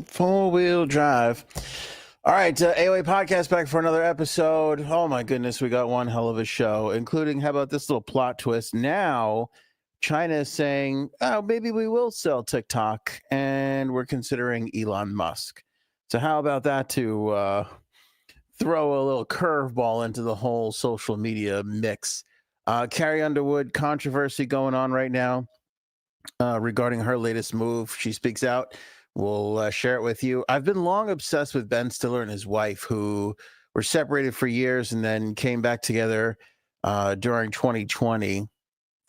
Four-wheel drive. All right, AOA podcast back for another episode. Oh my goodness, we got one hell of a show, including how about this little plot twist? Now, China is saying, "Oh, maybe we will sell TikTok," and we're considering Elon Musk. So how about that to throw a little curveball into the whole social media mix? Carrie Underwood controversy going on right now regarding her latest move. She speaks out. We'll share it with you. I've been long obsessed with Ben Stiller and his wife, who were separated for years and then came back together during 2020.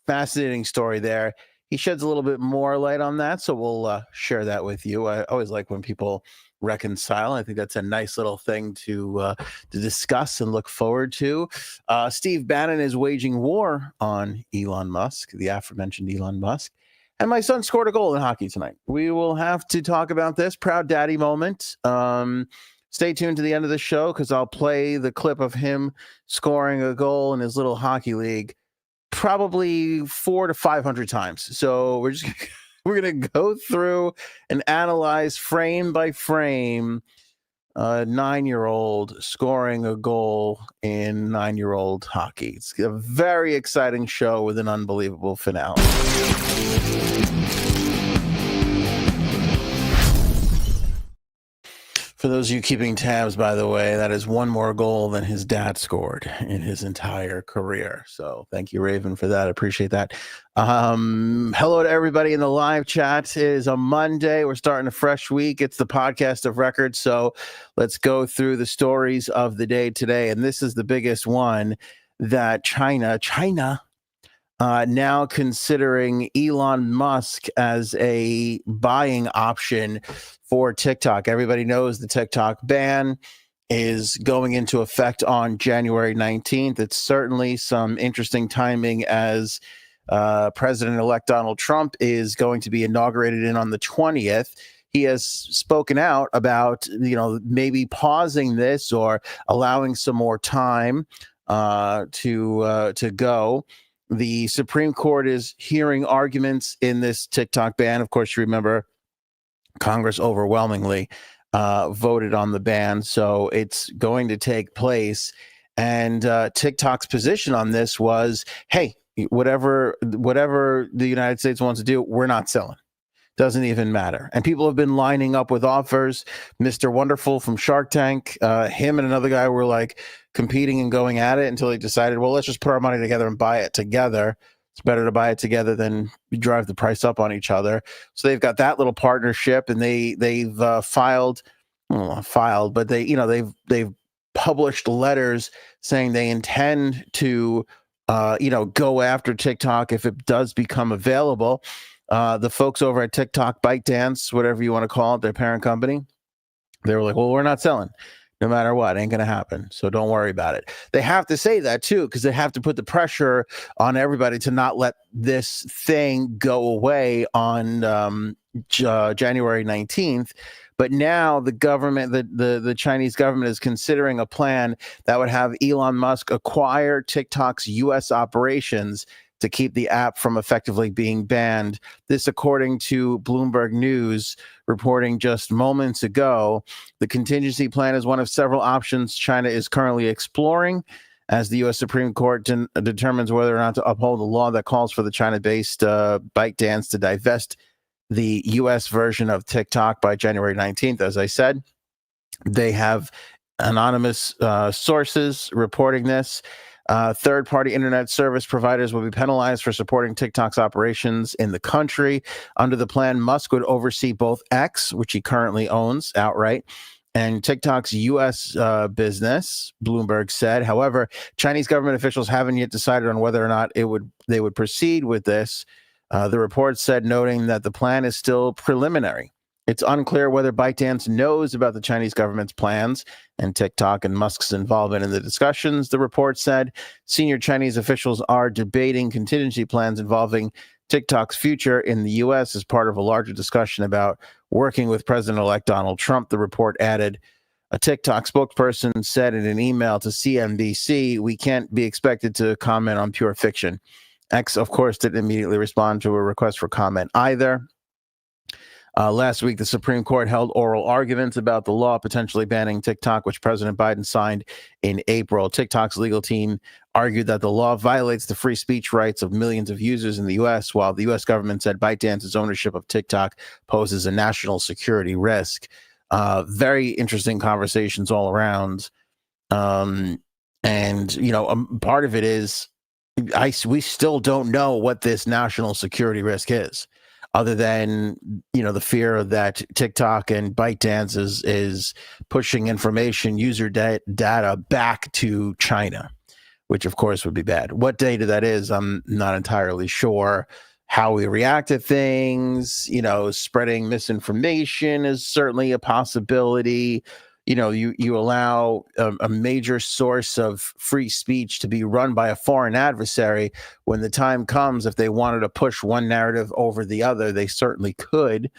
Fascinating story there. He sheds a little bit more light on that, so we'll share that with you. I always like when people reconcile. I think that's a nice little thing to discuss and look forward to. Steve Bannon is waging war on Elon Musk, the aforementioned Elon Musk. And my son scored a goal in hockey tonight. We will have to talk about this proud daddy moment. Stay tuned to the end of the show because I'll play the clip of him scoring a goal in his little hockey league probably 400 to 500 times. So we're gonna go through and analyze frame by frame a 9-year-old scoring a goal in 9-year-old hockey. It's a very exciting show with an unbelievable finale. For those of you keeping tabs, by the way, that is one more goal than his dad scored in his entire career. So thank you, Raven, for that. I appreciate that. Hello to everybody in the live chat. It is a Monday. We're starting a fresh week. It's the podcast of record. So let's go through the stories of the day today. And this is the biggest one, that China now considering Elon Musk as a buying option for TikTok. Everybody knows the TikTok ban is going into effect on January 19th. It's certainly some interesting timing as President-elect Donald Trump is going to be inaugurated in on the 20th. He has spoken out about, maybe pausing this or allowing some more time to go. The Supreme Court is hearing arguments in this TikTok ban. Of course, you remember Congress overwhelmingly voted on the ban, so it's going to take place. And TikTok's position on this was, hey, whatever the United States wants to do, we're not selling. Doesn't even matter. And people have been lining up with offers. Mr. Wonderful from Shark Tank, him and another guy were like competing and going at it until they decided, well, let's just put our money together and buy it together. It's better to buy it together than drive the price up on each other. So they've got that little partnership, and they've they've published letters saying they intend to go after TikTok if it does become available. The folks over at TikTok, ByteDance, whatever you want to call it, their parent company, they were like, well, we're not selling. No matter what, ain't going to happen. So don't worry about it. They have to say that, too, because they have to put the pressure on everybody to not let this thing go away on January 19th. But now the government, the Chinese government, is considering a plan that would have Elon Musk acquire TikTok's U.S. operations to keep the app from effectively being banned. This, according to Bloomberg News, reporting just moments ago. The contingency plan is one of several options China is currently exploring as the U.S. Supreme Court determines whether or not to uphold the law that calls for the China-based ByteDance to divest the U.S. version of TikTok by January 19th. As I said, they have anonymous sources reporting this. Third-party internet service providers will be penalized for supporting TikTok's operations in the country. Under the plan, Musk would oversee both X, which he currently owns outright, and TikTok's U.S. business, Bloomberg said. However, Chinese government officials haven't yet decided on whether or not they would proceed with this. The report said, noting that the plan is still preliminary. It's unclear whether ByteDance knows about the Chinese government's plans and TikTok and Musk's involvement in the discussions. The report said senior Chinese officials are debating contingency plans involving TikTok's future in the U.S. as part of a larger discussion about working with President-elect Donald Trump. The report added, a TikTok spokesperson said in an email to CNBC, we can't be expected to comment on pure fiction. X, of course, didn't immediately respond to a request for comment either. Last week, the Supreme Court held oral arguments about the law potentially banning TikTok, which President Biden signed in April. TikTok's legal team argued that the law violates the free speech rights of millions of users in the U.S., while the U.S. government said ByteDance's ownership of TikTok poses a national security risk. Very interesting conversations all around. And, part of it is we still don't know what this national security risk is, other than, the fear that TikTok and ByteDance is pushing information, user data back to China, which of course would be bad. What data that is, I'm not entirely sure. How we react to things, spreading misinformation is certainly a possibility. You allow a major source of free speech to be run by a foreign adversary. When the time comes, if they wanted to push one narrative over the other, they certainly could.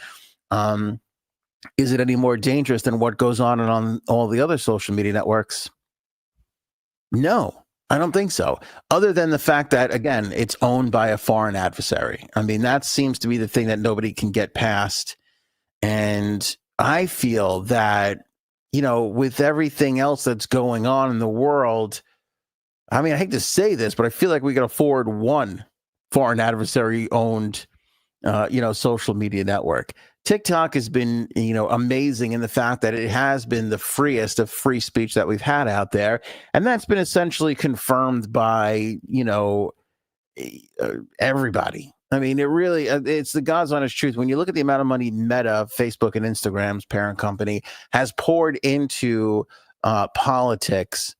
Is it any more dangerous than what goes on all the other social media networks? No, I don't think so. Other than the fact that, again, it's owned by a foreign adversary. I mean, that seems to be the thing that nobody can get past. And I feel that, with everything else that's going on in the world, I mean, I hate to say this, but I feel like we can afford one foreign adversary owned, social media network. TikTok has been, amazing in the fact that it has been the freest of free speech that we've had out there. And that's been essentially confirmed by, everybody. I mean, it's the God's honest truth. When you look at the amount of money Meta, Facebook, and Instagram's parent company has poured into politics,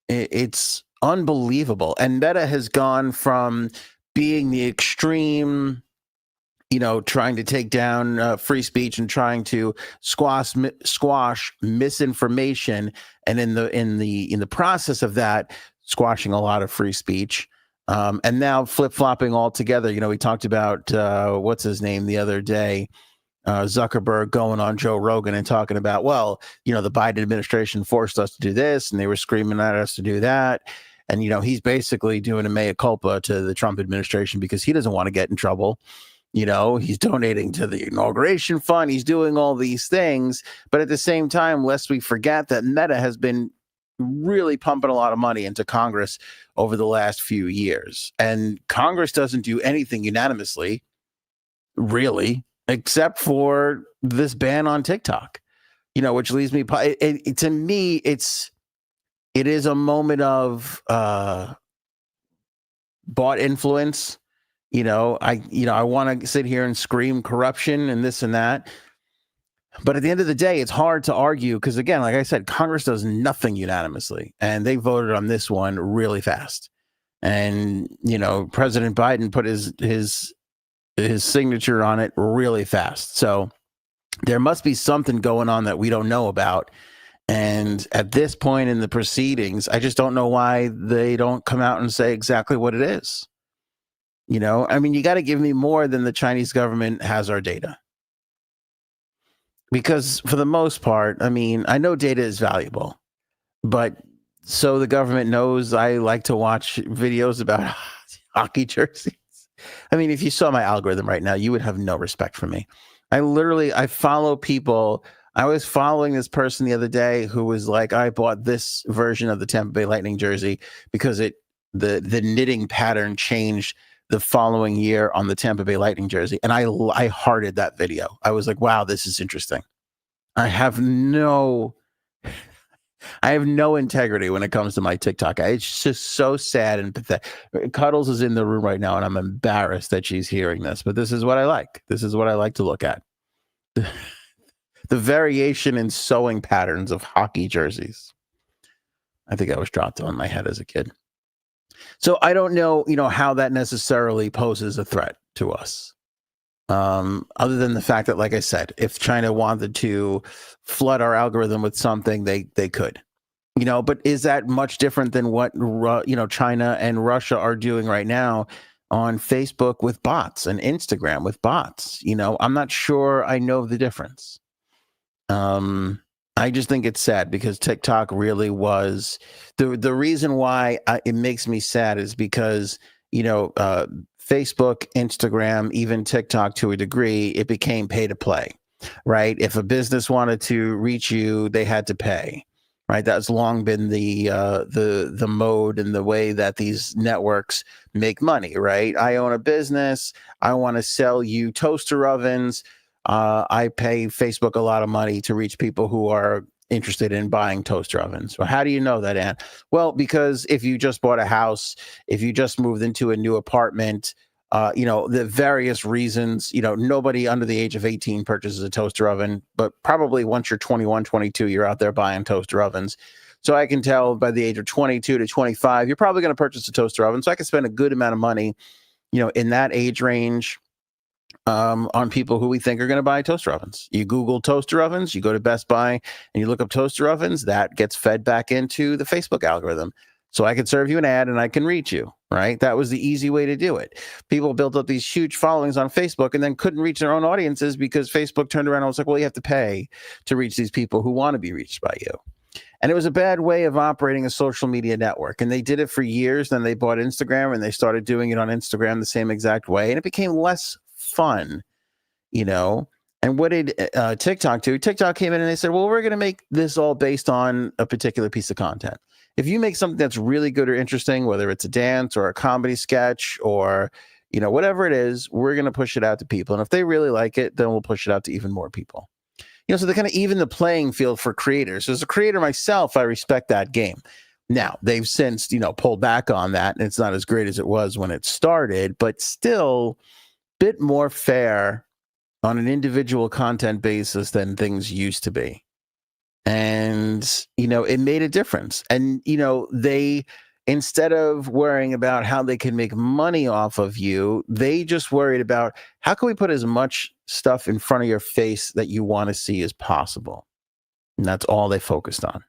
it's unbelievable. And Meta has gone from being the extreme, trying to take down free speech and trying to squash misinformation, and in the process of that, squashing a lot of free speech. And now flip-flopping altogether. We talked about what's his name the other day, Zuckerberg going on Joe Rogan and talking about, the Biden administration forced us to do this, and they were screaming at us to do that. And, he's basically doing a mea culpa to the Trump administration because he doesn't want to get in trouble. He's donating to the inauguration fund. He's doing all these things. But at the same time, lest we forget that Meta has been really pumping a lot of money into Congress over the last few years. And Congress doesn't do anything unanimously, really, except for this ban on TikTok, which leaves me, to me, it is a moment of bought influence. I want to sit here and scream corruption and this and that. But at the end of the day, it's hard to argue because, again, like I said, Congress does nothing unanimously, and they voted on this one really fast. And, President Biden put his signature on it really fast. So there must be something going on that we don't know about. And at this point in the proceedings, I just don't know why they don't come out and say exactly what it is. You got to give me more than the Chinese government has our data. Because for the most part, I know data is valuable, but so the government knows I like to watch videos about hockey jerseys. If you saw my algorithm right now, you would have no respect for me. I follow people. I was following this person the other day who was like, I bought this version of the Tampa Bay Lightning jersey because the knitting pattern changed the following year on the Tampa Bay Lightning jersey. And I hearted that video. I was like, wow, this is interesting. I have no integrity when it comes to my TikTok. It's just so sad and pathetic. Cuddles is in the room right now, and I'm embarrassed that she's hearing this, but this is what I like. This is what I like to look at. The variation in sewing patterns of hockey jerseys. I think I was dropped on my head as a kid. So I don't know, how that necessarily poses a threat to us. Other than the fact that, like I said, if China wanted to flood our algorithm with something, they could. But is that much different than what, China and Russia are doing right now on Facebook with bots and Instagram with bots? I'm not sure I know the difference. I just think it's sad because TikTok really was the reason why it makes me sad is because Facebook, Instagram, even TikTok to a degree, it became pay to play, right? If a business wanted to reach you, they had to pay, right? That's long been the mode and the way that these networks make money, right? I own a business. I want to sell you toaster ovens. I pay Facebook a lot of money to reach people who are interested in buying toaster ovens. Well, how do you know that, Ann? Well, because if you just bought a house, if you just moved into a new apartment, the various reasons, nobody under the age of 18 purchases a toaster oven, but probably once you're 21, 22, you're out there buying toaster ovens. So I can tell by the age of 22 to 25, you're probably going to purchase a toaster oven. So I can spend a good amount of money, in that age range, on people who we think are going to buy toaster ovens. You Google toaster ovens, you go to Best Buy and you look up toaster ovens, that gets fed back into the Facebook algorithm. So I can serve you an ad and I can reach you, right? That was the easy way to do it. People built up these huge followings on Facebook and then couldn't reach their own audiences because Facebook turned around and was like, well, you have to pay to reach these people who want to be reached by you. And it was a bad way of operating a social media network. And they did it for years. Then they bought Instagram and they started doing it on Instagram the same exact way. And it became less fun, And what did TikTok do? TikTok came in and they said, well, we're going to make this all based on a particular piece of content. If you make something that's really good or interesting, whether it's a dance or a comedy sketch or, whatever it is, we're going to push it out to people. And if they really like it, then we'll push it out to even more people. So they kind of even the playing field for creators. So as a creator myself, I respect that game. Now, they've since, pulled back on that, and it's not as great as it was when it started, but still a bit more fair on an individual content basis than things used to be. And, it made a difference. And, they, instead of worrying about how they can make money off of you, they just worried about how can we put as much stuff in front of your face that you want to see as possible. And that's all they focused on.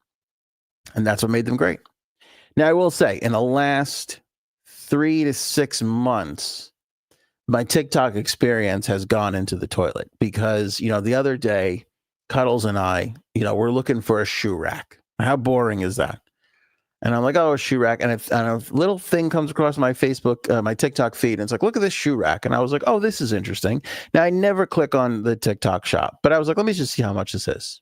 And that's what made them great. Now, I will say, in the last 3 to 6 months, my TikTok experience has gone into the toilet because, the other day, Cuddles and I, we're looking for a shoe rack. How boring is that? And I'm like, oh, a shoe rack. And a little thing comes across my Facebook, my TikTok feed. And it's like, look at this shoe rack. And I was like, oh, this is interesting. Now, I never click on the TikTok shop, but I was like, let me just see how much this is.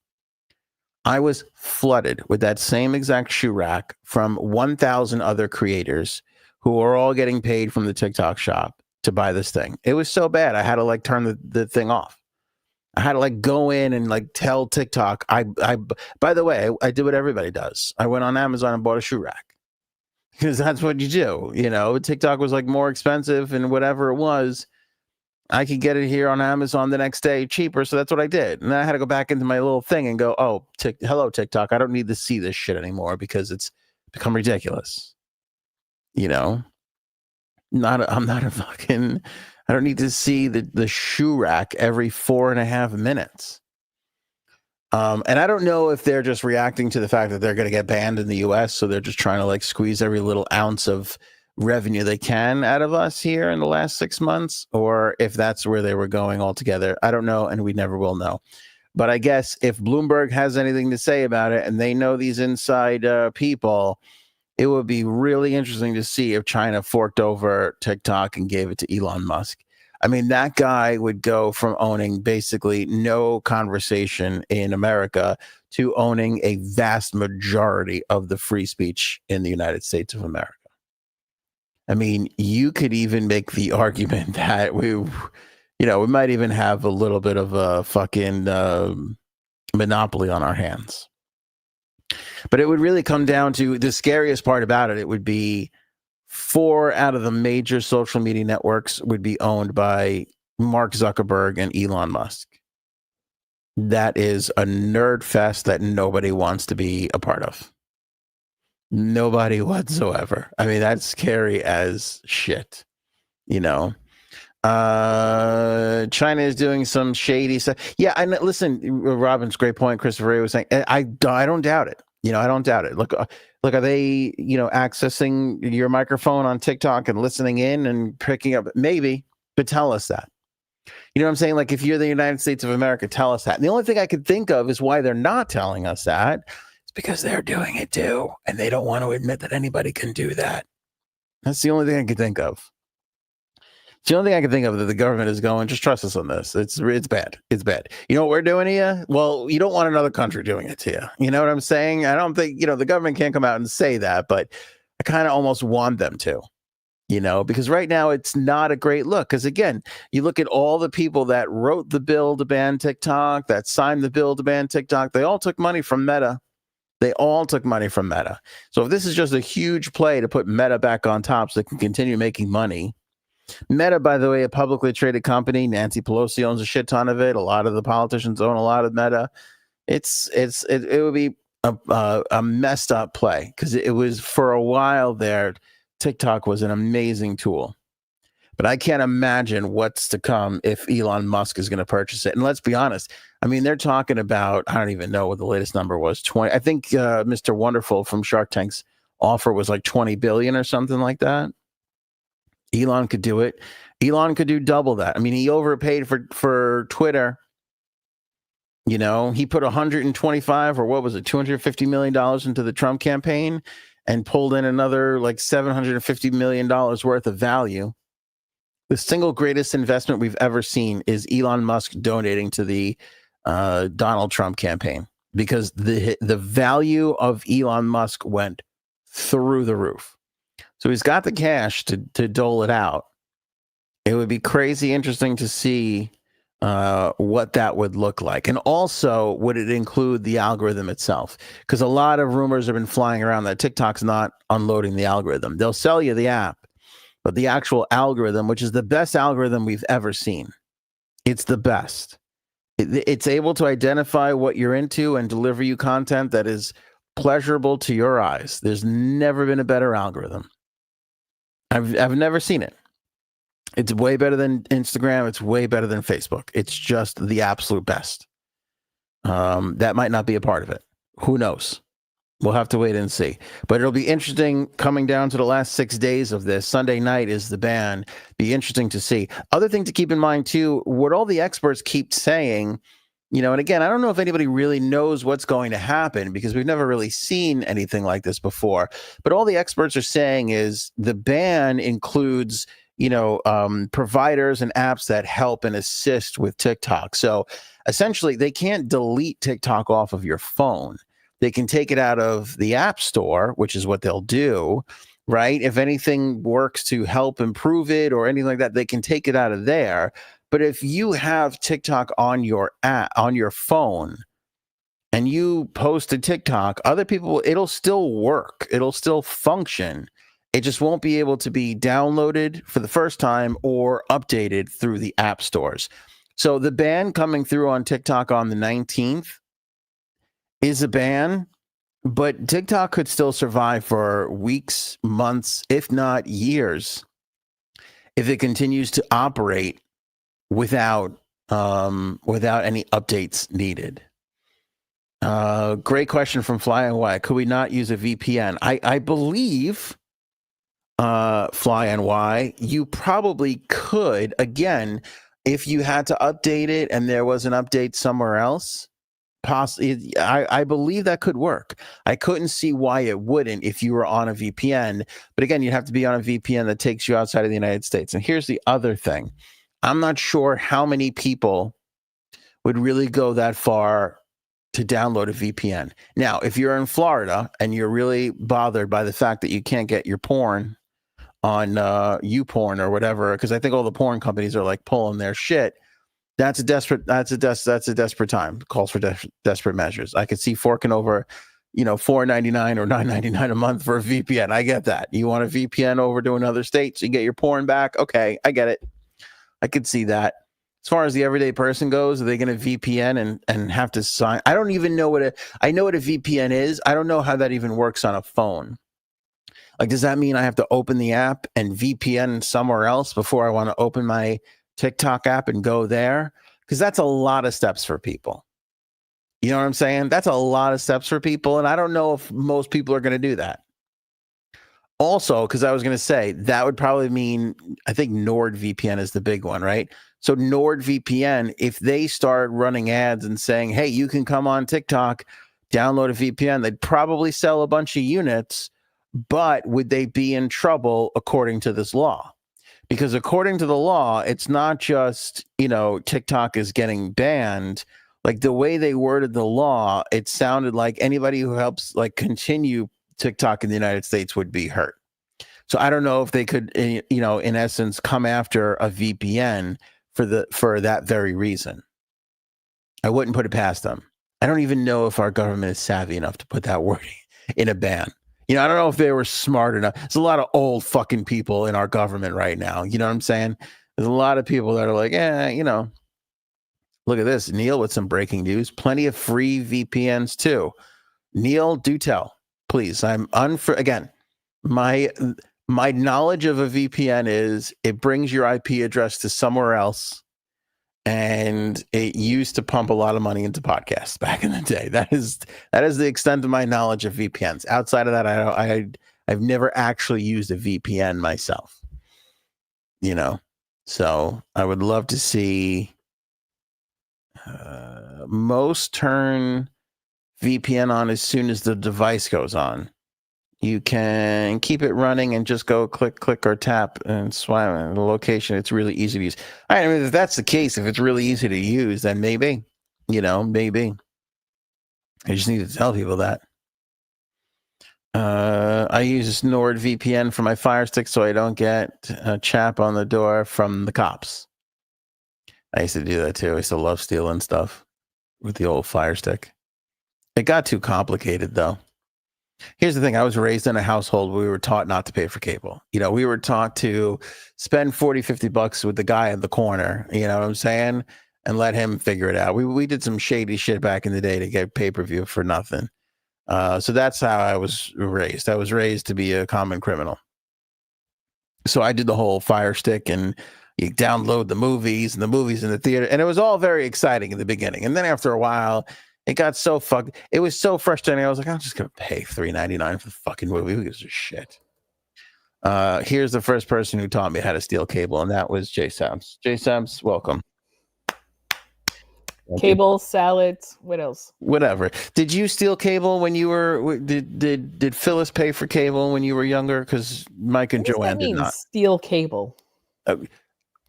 I was flooded with that same exact shoe rack from 1,000 other creators who are all getting paid from the TikTok shop to buy this thing. It was so bad. I had to turn the thing off. I had to go in and tell TikTok. By the way, I did what everybody does. I went on Amazon and bought a shoe rack because that's what you do. TikTok was more expensive and whatever it was, I could get it here on Amazon the next day cheaper. So that's what I did. And then I had to go back into my little thing and go, oh, hello, TikTok. I don't need to see this shit anymore because it's become ridiculous. I'm not a fucking, I don't need to see the shoe rack every 4.5 minutes. And I don't know if they're just reacting to the fact that they're going to get banned in the US. So they're just trying to squeeze every little ounce of revenue they can out of us here in the last 6 months, or if that's where they were going altogether. I don't know. And we never will know. But I guess if Bloomberg has anything to say about it and they know these inside people, it would be really interesting to see if China forked over TikTok and gave it to Elon Musk. I mean, that guy would go from owning basically no conversation in America to owning a vast majority of the free speech in the United States of America. I mean, you could even make the argument that we might even have a little bit of a fucking monopoly on our hands. But it would really come down to the scariest part about it. It would be 4 out of the major social media networks would be owned by Mark Zuckerberg and Elon Musk. That is a nerd fest that nobody wants to be a part of. Nobody whatsoever. I mean, that's scary as shit, China is doing some shady stuff. Yeah, and listen, Robin's great point. Christopher Ray was saying, I don't doubt it. I don't doubt it. Look, are they, accessing your microphone on TikTok and listening in and picking up? Maybe, but tell us that. You know what I'm saying? If you're the United States of America, tell us that. And the only thing I could think of is why they're not telling us that. It's because they're doing it too, and they don't want to admit that anybody can do that. That's the only thing I can think of. It's the only thing I can think of that the government is going, just trust us on this. It's bad. It's bad. You know what we're doing here? Well, you don't want another country doing it to you. You know what I'm saying? I don't think, the government can't come out and say that, but I kind of almost want them to, because right now it's not a great look. Because again, you look at all the people that wrote the bill to ban TikTok, that signed the bill to ban TikTok, they all took money from Meta. They all took money from Meta. So if this is just a huge play to put Meta back on top so they can continue making money. Meta, by the way, a publicly traded company. Nancy Pelosi owns a shit ton of it. A lot of the politicians own a lot of Meta. It would be a messed up play because it was for a while there. TikTok was an amazing tool, but I can't imagine what's to come if Elon Musk is going to purchase it. And let's be honest. I mean, they're talking about, I don't even know what the latest number was. 20. I think Mr. Wonderful from Shark Tank's offer was like 20 billion or something like that. Elon could do it. Elon could do double that. I mean, he overpaid for Twitter. He put 125 or what was it, $250 million into the Trump campaign and pulled in another like $750 million worth of value. The single greatest investment we've ever seen is Elon Musk donating to the Donald Trump campaign because the value of Elon Musk went through the roof. So he's got the cash to dole it out. It would be crazy interesting to see what that would look like. And also, would it include the algorithm itself? Because a lot of rumors have been flying around that TikTok's not unloading the algorithm. They'll sell you the app, but the actual algorithm, which is the best algorithm we've ever seen, it's the best. It's able to identify what you're into and deliver you content that is pleasurable to your eyes. There's never been a better algorithm. I've never seen it. It's way better than Instagram. It's way better than Facebook. It's just the absolute best. That might not be a part of it. Who knows? We'll have to wait and see. But it'll be interesting coming down to the last 6 days of this. Sunday night is the ban. Be interesting to see. Other thing to keep in mind, too, what all the experts keep saying, and again, I don't know if anybody really knows what's going to happen because we've never really seen anything like this before. But all the experts are saying is the ban includes, providers and apps that help and assist with TikTok. So essentially, they can't delete TikTok off of your phone. They can take it out of the App Store, which is what they'll do, right? If anything works to help improve it or anything like that, they can take it out of there. But if you have TikTok on your app, on your phone, and you post a TikTok, other people, it'll still work. It'll still function. It just won't be able to be downloaded for the first time or updated through the app stores. So the ban coming through on TikTok on the 19th is a ban, but TikTok could still survive for weeks, months, if not years, if it continues to operate without any updates needed. Great question from Fly and Y. Could we not use a VPN? I believe, Fly and Y, you probably could. Again, if you had to update it and there was an update somewhere else, I believe that could work. I couldn't see why it wouldn't if you were on a VPN. But again, you have to be on a VPN that takes you outside of the United States. And here's the other thing. I'm not sure how many people would really go that far to download a VPN. Now, if you're in Florida and you're really bothered by the fact that you can't get your porn on YouPorn or whatever, because I think all the porn companies are like pulling their shit, that's a desperate time. Calls for desperate measures. I could see forking over, $4.99 or $9.99 a month for a VPN. I get that. You want a VPN over to another state so you get your porn back? Okay, I get it. I could see that. As far as the everyday person goes, are they going to VPN and have to sign? I don't even know I know what a VPN is. I don't know how that even works on a phone. Like, does that mean I have to open the app and VPN somewhere else before I want to open my TikTok app and go there? Because that's a lot of steps for people. You know what I'm saying? That's a lot of steps for people. And I don't know if most people are going to do that. Also, because I was going to say that would probably mean, I think NordVPN is the big one, right? So NordVPN, if they start running ads and saying, hey, you can come on TikTok, download a VPN, they'd probably sell a bunch of units but would they be in trouble according to this law? Because according to the law, it's not just, TikTok is getting banned. Like the way they worded the law, it sounded like anybody who helps like continue TikTok in the United States would be hurt. So I don't know if they could, in essence, come after a VPN for that very reason. I wouldn't put it past them. I don't even know if our government is savvy enough to put that wording in a ban. I don't know if they were smart enough. There's a lot of old fucking people in our government right now. You know what I'm saying? There's a lot of people that are like, look at this. Neil with some breaking news. Plenty of free VPNs too. Neil, do tell, please. Again, my knowledge of a VPN is it brings your IP address to somewhere else. And it used to pump a lot of money into podcasts back in the day. That is the extent of my knowledge of VPNs. Outside of that, I've never actually used a VPN myself. So I would love to see most turn VPN on as soon as the device goes on. You can keep it running and just go click or tap and swipe the location. It's really easy to use. I mean, if that's the case, if it's really easy to use, then maybe. Maybe. I just need to tell people that. I use NordVPN for my Fire Stick so I don't get a chap on the door from the cops. I used to do that too. I used to love stealing stuff with the old Fire Stick. It got too complicated though. Here's the thing. I was raised in a household where we were taught not to pay for cable. We were taught to spend $40-$50 with the guy in the corner, you know what I'm saying? And let him figure it out. We did some shady shit back in the day to get pay-per-view for nothing. So that's how I was raised. I was raised to be a common criminal. So I did the whole Fire Stick and you download the movies and the movies in the theater. And it was all very exciting in the beginning. And then after a while, it got so fucked. It was so frustrating. I was like, I'm just going to pay $3.99 for the fucking movie. Who gives a shit? Here's the first person who taught me how to steal cable, and that was Jay Sams. Jay Sams, welcome. Cable, salads, what else? Whatever. Did you steal cable when you were? Did Phyllis pay for cable when you were younger? Because Mike and Joanne did not. Steal cable.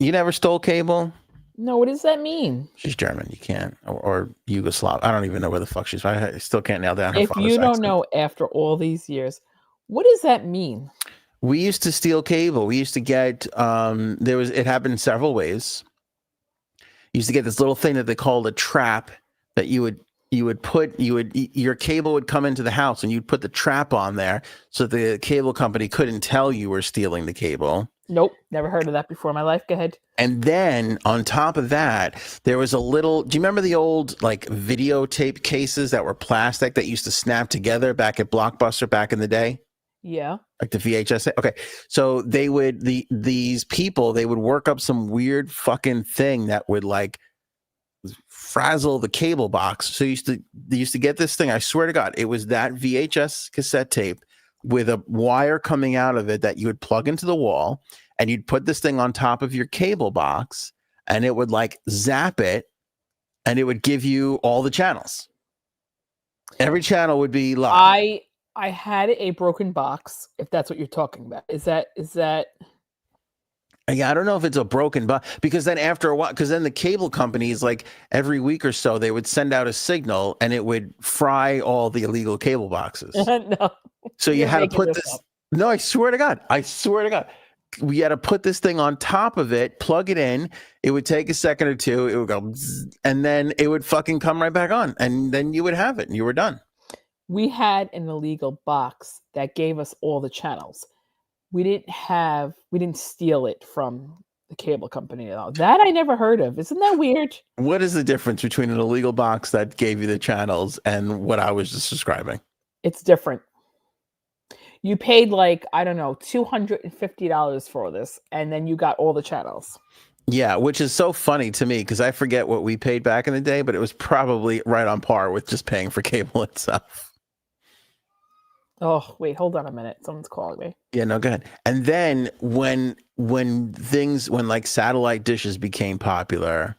You never stole cable? No, what does that mean? She's German. You can't. Or Yugoslav. I don't even know where the fuck she's. I still can't nail down her If you don't know, after all these years, what does that mean? We used to steal cable. We used to get it happened several ways. You used to get this little thing that they called a trap that your cable would come into the house and you'd put the trap on there so the cable company couldn't tell you were stealing the cable. Nope, never heard of that before in my life. Go ahead. And then on top of that, there was do you remember the old like videotape cases that were plastic that used to snap together back at Blockbuster back in the day? Yeah. Like the VHS. Okay. So these people would work up some weird fucking thing that would like frazzle the cable box. So they used to get this thing. I swear to God, it was that VHS cassette tape with a wire coming out of it that you would plug into the wall, and you'd put this thing on top of your cable box, and it would like zap it, and it would give you all the channels. Every channel would be live. I had a broken box, if that's what you're talking about. Is that? Yeah, I don't know if it's a broken box, because then after a while, because then the cable companies, like every week or so, they would send out a signal and it would fry all the illegal cable boxes. No. So you had to put this. No, I swear to God. We had to put this thing on top of it, plug it in. It would take a second or two. It would go, and then it would fucking come right back on. And then you would have it and you were done. We had an illegal box that gave us all the channels. We didn't steal it from the cable company at all. That I never heard of. Isn't that weird? What is the difference between an illegal box that gave you the channels and what I was just describing? It's different. You paid like, I don't know, $250 for this, and then you got all the channels. Yeah, which is so funny to me because I forget what we paid back in the day, but it was probably right on par with just paying for cable itself. Oh, wait, hold on a minute. Someone's calling me. Yeah, no, go ahead. And then when like satellite dishes became popular,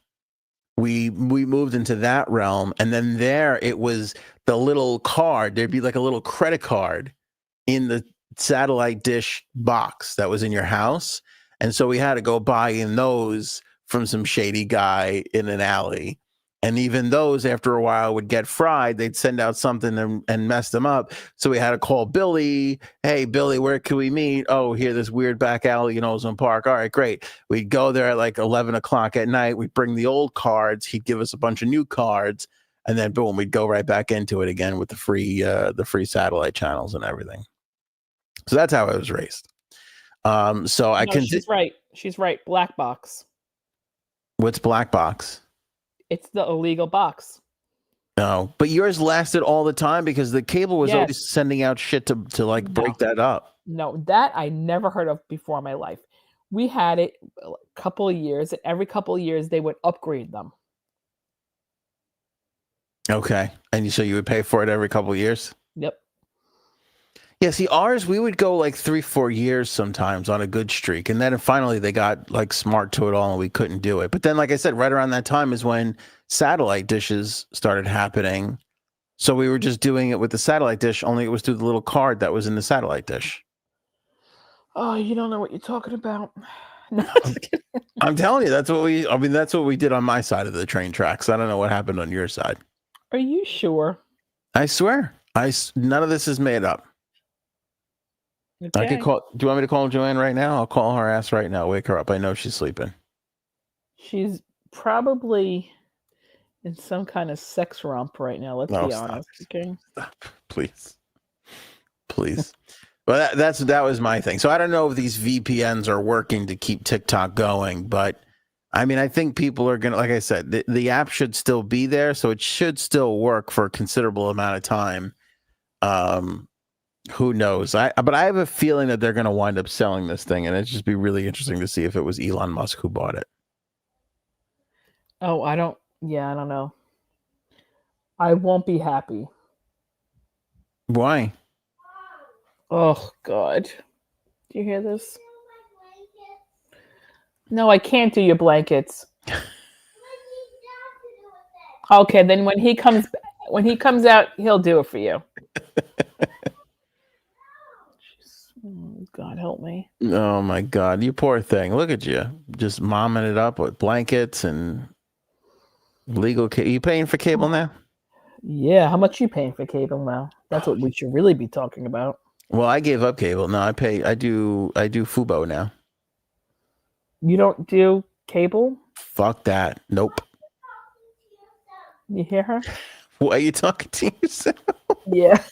we moved into that realm. And then there it was the little card. There'd be like a little credit card in the satellite dish box that was in your house. And so we had to go buy in those from some shady guy in an alley. And even those, after a while, would get fried. They'd send out something and mess them up. So we had to call Billy. Hey, Billy, where can we meet? Oh, here, this weird back alley in Ozone Park. All right, great. We'd go there at like 11 o'clock at night. We'd bring the old cards. He'd give us a bunch of new cards. And then, boom, we'd go right back into it again with the free satellite channels and everything. So that's how I was raised. So I can. She's right. She's right. Black box. What's black box? It's the illegal box. No, but yours lasted all the time because the cable was always sending out shit to break that up. No, that I never heard of before in my life. We had it a couple of years, and every couple of years they would upgrade them. Okay, and so you would pay for it every couple of years? Yep. Yeah, see, ours, we would go like 3-4 years sometimes on a good streak. And then finally they got like smart to it all and we couldn't do it. But then, like I said, right around that time is when satellite dishes started happening. So we were just doing it with the satellite dish, only it was through the little card that was in the satellite dish. Oh, you don't know what you're talking about. No, I'm telling you, that's what we did on my side of the train tracks. I don't know what happened on your side. Are you sure? I swear. None of this is made up. Okay. I could call. Do you want me to call Joanne right now? I'll call her ass right now. Wake her up. I know she's sleeping. She's probably in some kind of sex romp right now. Let's be honest. Okay. Stop, please. Well, that was my thing. So I don't know if these VPNs are working to keep TikTok going, but I mean, I think people are gonna, like I said, the app should still be there, so it should still work for a considerable amount of time. Who knows? But I have a feeling that they're going to wind up selling this thing, and it'd just be really interesting to see if it was Elon Musk who bought it. Oh, I don't know. I won't be happy. Why? Oh, God. Do you hear this? No, I can't do your blankets. Okay, then when he comes out, he'll do it for you. God help me. Oh my God, you poor thing. Look at you. Just momming it up with blankets and legal you paying for cable now? Yeah, how much you paying for cable now? That's what we should really be talking about. Well, I gave up cable. No, I do Fubo now. You don't do cable? Fuck that. Nope. You hear her? Why are you talking to yourself? Yeah.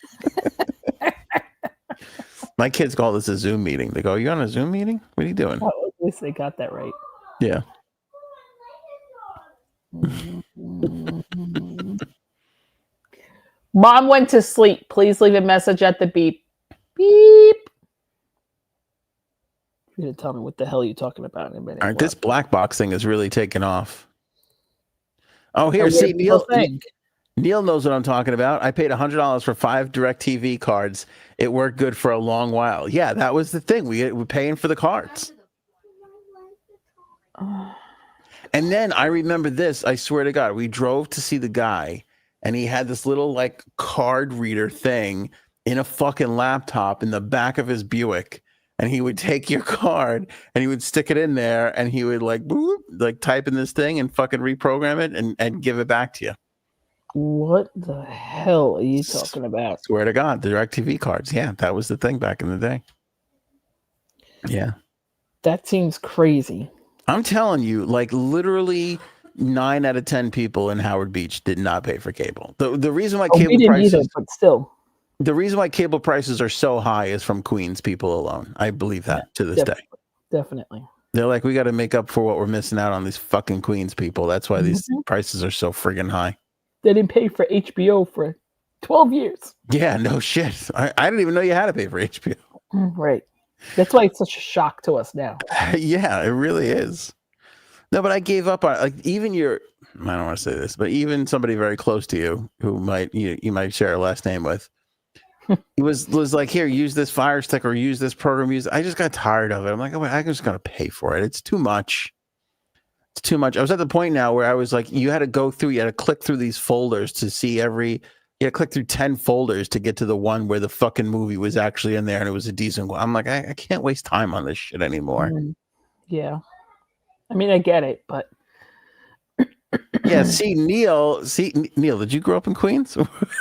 My kids call this a Zoom meeting. They go, "You on a Zoom meeting? What are you doing?" Oh, at least they got that right. Yeah. Mom went to sleep. Please leave a message at the beep. Beep. You're going to tell me what the hell you're talking about in a minute. All right, this black box thing is really taking off. Oh, here, see, Neil knows what I'm talking about. I paid $100 for 5 DirecTV cards. It worked good for a long while. Yeah, that was the thing. We were paying for the cards. And then I remember this. I swear to God, we drove to see the guy, and he had this little like card reader thing in a fucking laptop in the back of his Buick. And he would take your card and he would stick it in there, and he would like boop, like type in this thing and fucking reprogram it and give it back to you. What the hell are you talking about? Swear to God, the DirecTV cards. Yeah, that was the thing back in the day. Yeah. That seems crazy. I'm telling you, like literally 9 out of 10 people in Howard Beach did not pay for cable. The reason why cable prices, either, but still. The reason why cable prices are so high is from Queens people alone. I believe that to this day. Definitely. They're like, we got to make up for what we're missing out on these fucking Queens people. That's why these prices are so friggin' high. They didn't pay for HBO for 12 years. Yeah, no shit. I didn't even know you had to pay for HBO. Right. That's why it's such a shock to us now. Yeah, it really is. No, but I gave up on, like, even I don't want to say this, but even somebody very close to you who you might share a last name with, he was like, here, use this Fire Stick or use this program. I just got tired of it. I'm like, oh, I'm just going to pay for it. It's too much. It's too much. I was at the point now where I was like, you had to click through these folders to see every Yeah, click through 10 folders to get to the one where the fucking movie was actually in there and it was a decent one. I'm like, I can't waste time on this shit anymore. Yeah. I mean, I get it, but Yeah, Neil, did you grow up in Queens?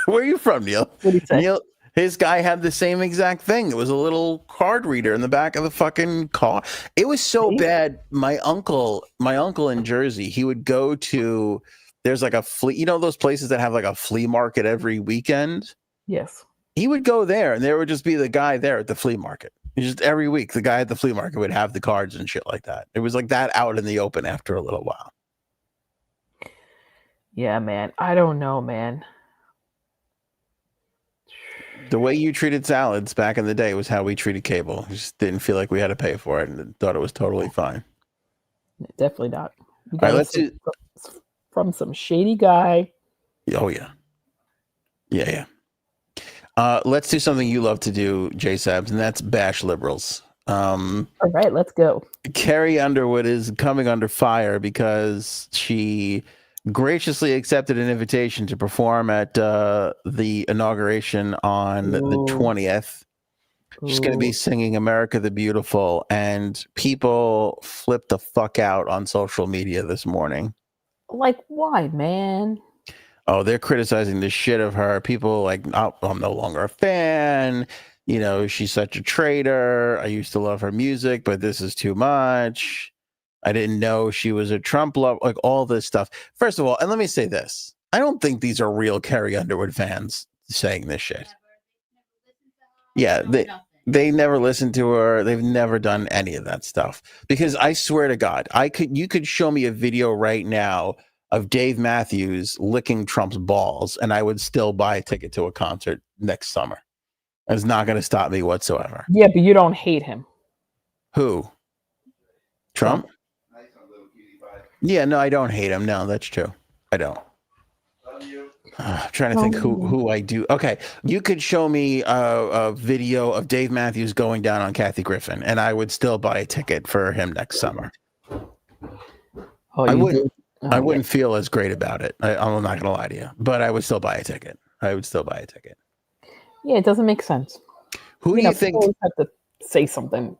Where are you from, Neil? what do you say? Neil, his guy had the same exact thing. It was a little card reader in the back of the fucking car. It was so bad. My uncle in Jersey, he would go to, there's like a flea, you know, those places that have like a flea market every weekend? Yes. He would go there and there would just be the guy there at the flea market. Just every week, the guy at the flea market would have the cards and shit like that. It was like that out in the open after a little while. Yeah, man. I don't know, man. The way you treated salads back in the day was how we treated cable. We just didn't feel like we had to pay for it and thought it was totally fine. Definitely not. We All got right, let's do from some shady guy. Oh yeah. Yeah. Let's do something you love to do, J Sabs, and that's bash liberals. All right, let's go. Carrie Underwood is coming under fire because she graciously accepted an invitation to perform at the inauguration on the 20th. She's going to be singing America the Beautiful, and people flipped the fuck out on social media this morning. Like, why, man? Oh, they're criticizing the shit of her. People like, oh, I'm no longer a fan. You know, she's such a traitor. I used to love her music, but this is too much. I didn't know she was a Trump lover, like all this stuff. First of all, and let me say this. I don't think these are real Carrie Underwood fans saying this shit. Yeah, they never listened to her. They've never done any of that stuff. Because I swear to God, you could show me a video right now of Dave Matthews licking Trump's balls, and I would still buy a ticket to a concert next summer. It's not going to stop me whatsoever. Yeah, but you don't hate him. Who? Trump? Yeah, no, I don't hate him. No, that's true. I don't. I'm trying to think who I do. Okay, you could show me a video of Dave Matthews going down on Kathy Griffin, and I would still buy a ticket for him next summer. I wouldn't feel as great about it. I'm not going to lie to you, but I would still buy a ticket. Yeah, it doesn't make sense. Who do you think? People have to say something.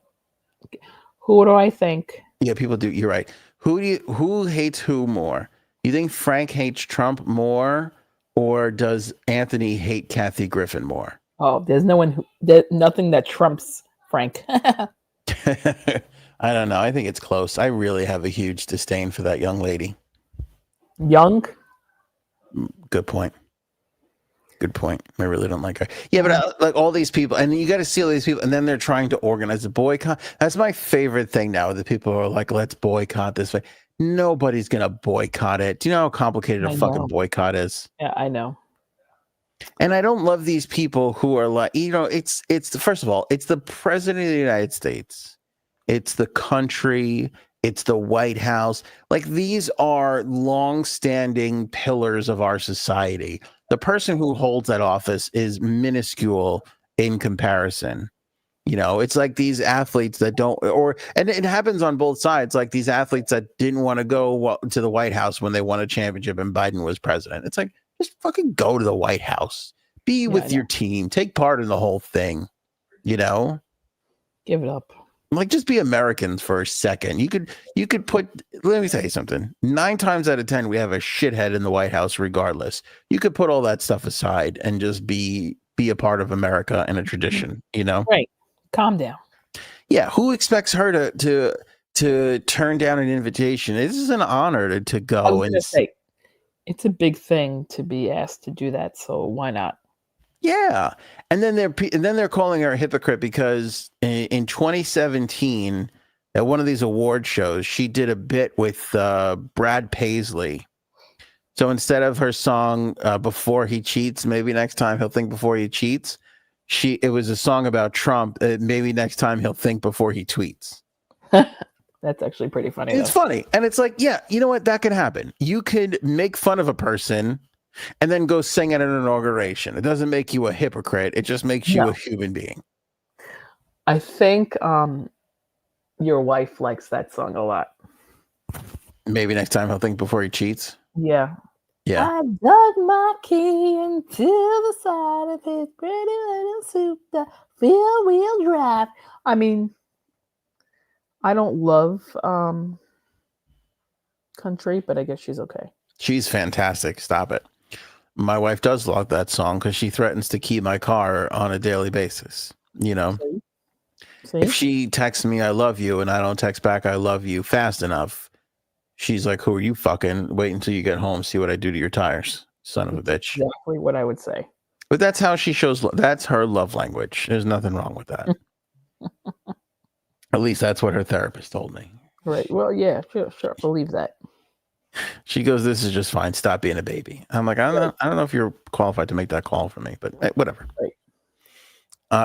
Who do I think? Yeah, people do. You're right. Who hates who more? You think Frank hates Trump more, or does Anthony hate Kathy Griffin more? Oh, there's nothing that trumps Frank. I don't know. I think it's close. I really have a huge disdain for that young lady. Young? Good point. I really don't like her. Yeah, but like all these people, and you got to see all these people, and then they're trying to organize a boycott. That's my favorite thing now. The people are like, let's boycott this way. Nobody's going to boycott it. Do you know how complicated a fucking boycott is? Yeah, I know. And I don't love these people who are like, you know, it's first of all, it's the president of the United States. It's the country. It's the White House. Like, these are long-standing pillars of our society. The person who holds that office is minuscule in comparison. You know, it's like these athletes that don't, and it happens on both sides, like these athletes that didn't want to go to the White House when they won a championship and Biden was president. It's like, just fucking go to the White House. Be with your team. Take part in the whole thing. You know? Give it up. Like, just be Americans for a second. You could put, let me tell you something. 9 times out of 10, we have a shithead in the White House regardless. You could put all that stuff aside and just be a part of America and a tradition, you know? Right. Calm down. Yeah. Who expects her to turn down an invitation? This is an honor to go. I was gonna say, it's a big thing to be asked to do that, so why not? Yeah, and then they're calling her a hypocrite because in 2017 at one of these award shows, she did a bit with Brad Paisley. So instead of her song "Before He Cheats," maybe next time he'll think before he cheats. It was a song about Trump. Maybe next time he'll think before he tweets. That's actually pretty funny. It's funny, and it's like, yeah, you know what? That could happen. You could make fun of a person and then go sing at an inauguration. It doesn't make you a hypocrite. It just makes you a human being. I think your wife likes that song a lot. Maybe next time he'll think before he cheats. Yeah. Yeah. I dug my key into the side of his pretty little suit, the four-wheel drive. I mean, I don't love country, but I guess she's okay. She's fantastic. Stop it. My wife does love that song because she threatens to key my car on a daily basis. You know, See? if she texts me, I love you, and I don't text back, I love you fast enough, she's like, who are you fucking? Wait until you get home, see what I do to your tires, son of a bitch. Exactly what I would say. But that's how she shows love. That's her love language. There's nothing wrong with that. At least that's what her therapist told me. Right. Well, yeah, sure. Believe that. She goes, this is just fine. Stop being a baby. I'm like, I don't know if you're qualified to make that call for me, but whatever. Right.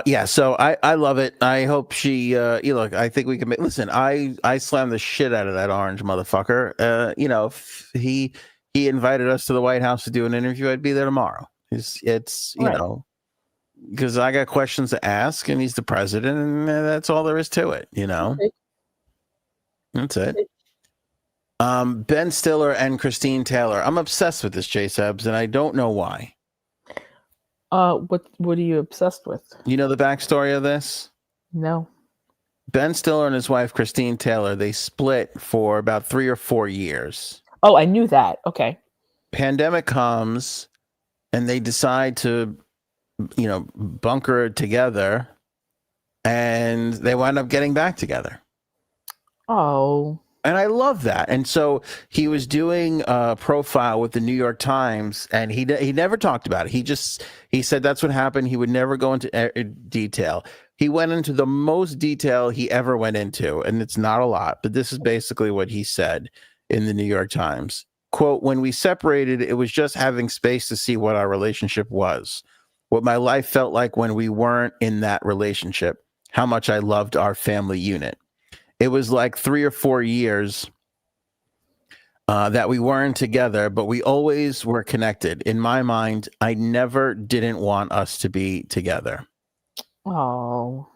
Yeah, so I love it. I hope she look, I think we can make, listen, I slammed the shit out of that orange motherfucker. You know, if he invited us to the White House to do an interview, I'd be there tomorrow. It's you Right. know, because I got questions to ask and he's the president and that's all there is to it, you know. Okay. That's it. Ben Stiller and Christine Taylor. I'm obsessed with this, J-Sebs, and I don't know why. What are you obsessed with? You know the backstory of this? No. Ben Stiller and his wife, Christine Taylor, they split for about 3 or 4 years. Oh, I knew that. Okay. Pandemic comes and they decide to, you know, bunker together and they wind up getting back together. Oh. And I love that. And so he was doing a profile with the New York Times, and he never talked about it. He said that's what happened. He would never go into detail. He went into the most detail he ever went into, and it's not a lot, but this is basically what he said in the New York Times. Quote, when we separated, it was just having space to see what our relationship was, what my life felt like when we weren't in that relationship, how much I loved our family unit. It was like 3 or 4 years that we weren't together, but we always were connected. In my mind, I never didn't want us to be together. Oh.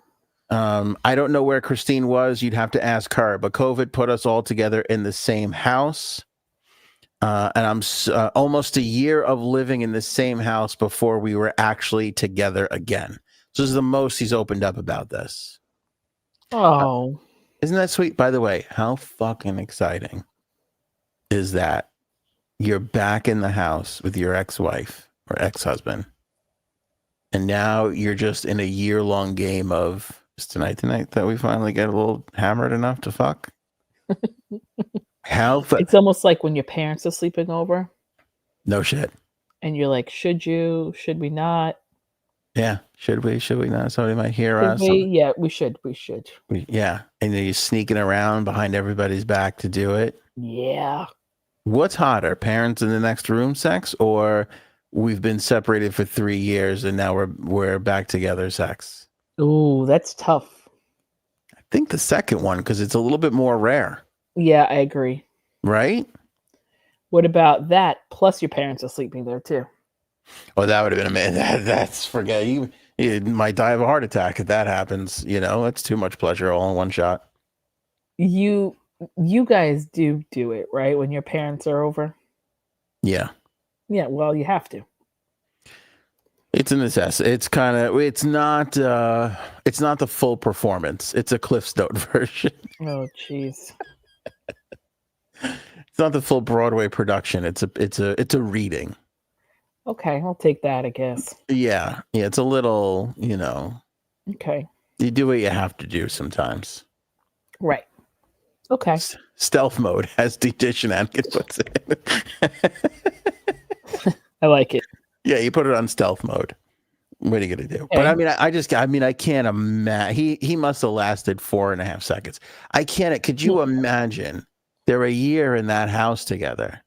I don't know where Christine was. You'd have to ask her. But COVID put us all together in the same house. And I'm almost a year of living in the same house before we were actually together again. So this is the most he's opened up about this. Oh. Isn't that sweet? By the way, how fucking exciting is that you're back in the house with your ex-wife or ex-husband, and now you're just in a year-long game of is tonight that we finally get a little hammered enough to fuck? It's almost like when your parents are sleeping over. No shit. And you're like, should we not? Yeah. Should we not? Somebody might hear us. Yeah, we should. Yeah. And you're sneaking around behind everybody's back to do it. Yeah. What's hotter, parents in the next room sex, or we've been separated for 3 years and now we're back together sex? Ooh, that's tough. I think the second one, because it's a little bit more rare. Yeah, I agree. Right? What about that? Plus your parents are sleeping there too. Oh, that would have been amazing. That's forget you might die of a heart attack if that happens. You know, it's too much pleasure all in one shot. You guys do it, right? When your parents are over? Yeah. Yeah, well, you have to. It's a necessity. It's not the full performance. It's a Cliff's Note version. Oh, jeez. It's not the full Broadway production. It's a reading. Okay, I'll take that, I guess. Yeah. It's a little, you know. Okay. You do what you have to do sometimes. Right. Okay. Stealth mode, as DJ Shenanigans puts it. I like it. Yeah, you put it on stealth mode. What are you gonna do? Okay. But I mean, I can't imagine. He must have lasted 4.5 seconds. I can't. Could you imagine? They're a year in that house together.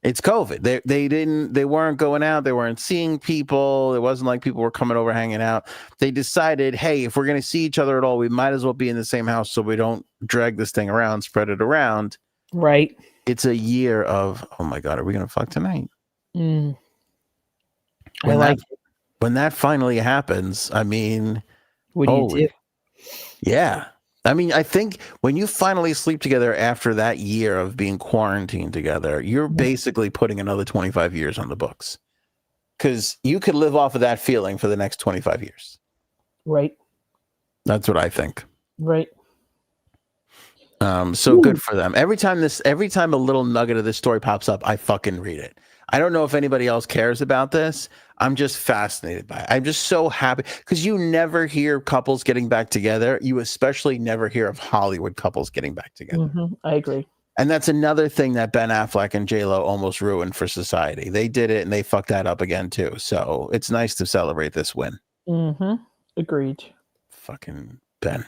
It's COVID. They weren't going out. They weren't seeing people. It wasn't like people were coming over hanging out. They decided, hey, if we're going to see each other at all, we might as well be in the same house so we don't drag this thing around, spread it around. Right. It's a year of, oh my God, are we going to fuck tonight? I like it. When that finally happens, I mean, what do you do? Yeah. I mean, I think when you finally sleep together after that year of being quarantined together, you're basically putting another 25 years on the books. Because you could live off of that feeling for the next 25 years. Right. That's what I think. Right. So good for them. Every time a little nugget of this story pops up, I fucking read it. I don't know if anybody else cares about this. I'm just fascinated by it. I'm just so happy because you never hear couples getting back together. You especially never hear of Hollywood couples getting back together. I agree. And that's another thing that Ben Affleck and J-Lo almost ruined for society. They did it and they fucked that up again too. So it's nice to celebrate this win. Agreed. Fucking Ben.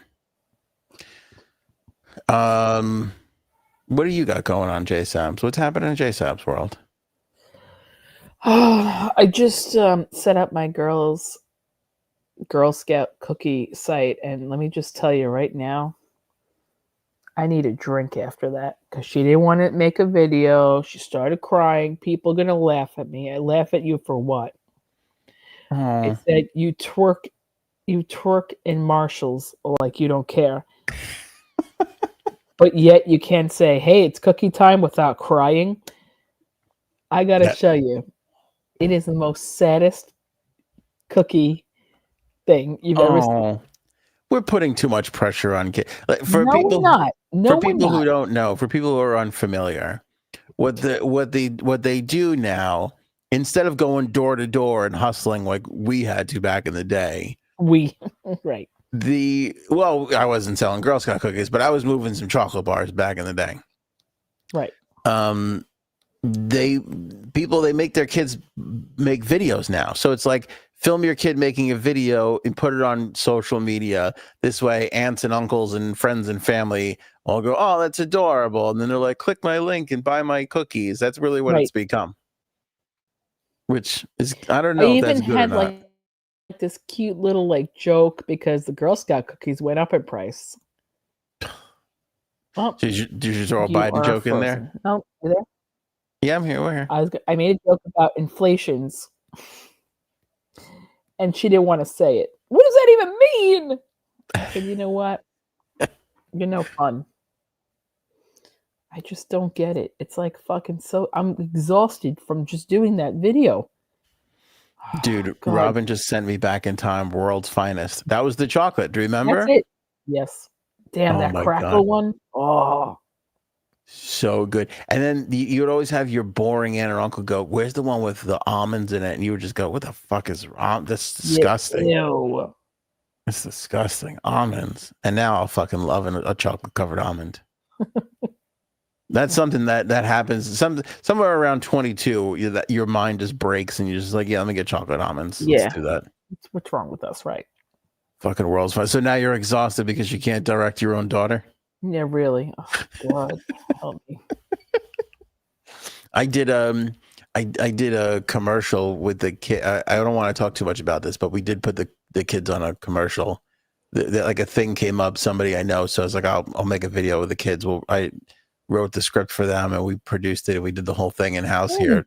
What do you got going on, J Sabs? What's happening in J Sabs world? I just set up my Girl Scout cookie site, and let me just tell you right now, I need a drink after that because she didn't want to make a video. She started crying. People are gonna laugh at me. I laugh at you for what? I said you twerk in Marshalls like you don't care. But yet you can't say, hey, it's cookie time without crying. I got to show you. It is the most saddest cookie thing you've ever seen. We're putting too much pressure on kids. We're not. For people who don't know, for people who are unfamiliar, what they do now, instead of going door to door and hustling like we had to back in the day. Right. I wasn't selling Girl Scout cookies, but I was moving some chocolate bars back in the day. Right. They make their kids make videos now. So it's like film your kid making a video and put it on social media. This way aunts and uncles and friends and family all go, oh, that's adorable. And then they're like, click my link and buy my cookies. That's really what it's become. Which is, I don't know if that's good or not. This cute little joke because the Girl Scout cookies went up in price. Oh, did you throw a Biden joke in there? Oh, you there? Yeah, I'm here. We're here. I made a joke about inflations, and she didn't want to say it. What does that even mean? I said, you know what? You're no fun. I just don't get it. It's like fucking I'm exhausted from just doing that video. Dude, Robin just sent me Back in Time, World's Finest. That was the chocolate. Do you remember? That's it. Yes. Damn, that crackle one. Oh. So good. And then you would always have your boring aunt or uncle go, where's the one with the almonds in it? And you would just go, what the fuck is wrong? That's disgusting. Ew. It's disgusting. Almonds. And now I'll fucking love a chocolate covered almond. That's something that happens somewhere around 22. That your mind just breaks and you're just like, yeah, let me get chocolate almonds. Let's do that. What's wrong with us, right? Fucking world's fine. So now you're exhausted because you can't direct your own daughter. Yeah, really. Oh, God, help me. I did a commercial with the kid. I don't want to talk too much about this, but we did put the kids on a commercial. Like a thing came up, somebody I know, so I was like, I'll make a video with the kids. Well, I wrote the script for them and we produced it and we did the whole thing in house here.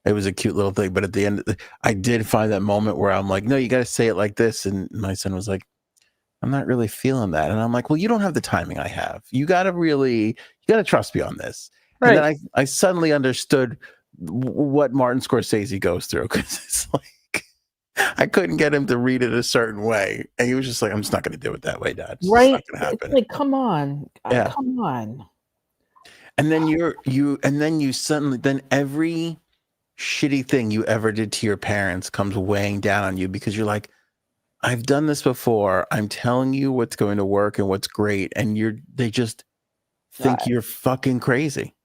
It was a cute little thing, but at the end I did find that moment where I'm like, no, you got to say it like this. And my son was like, I'm not really feeling that. And I'm like, well, you don't have the timing I have. You got to trust me on this. Right. And then I suddenly understood what Martin Scorsese goes through. Cause it's like, I couldn't get him to read it a certain way. And he was just like, I'm just not going to do it that way, Dad. It's right. not gonna happen. It's like, come on. Yeah. Come on. And then you suddenly, then every shitty thing you ever did to your parents comes weighing down on you because you're like, I've done this before. I'm telling you what's going to work and what's great. And they just think you're fucking crazy.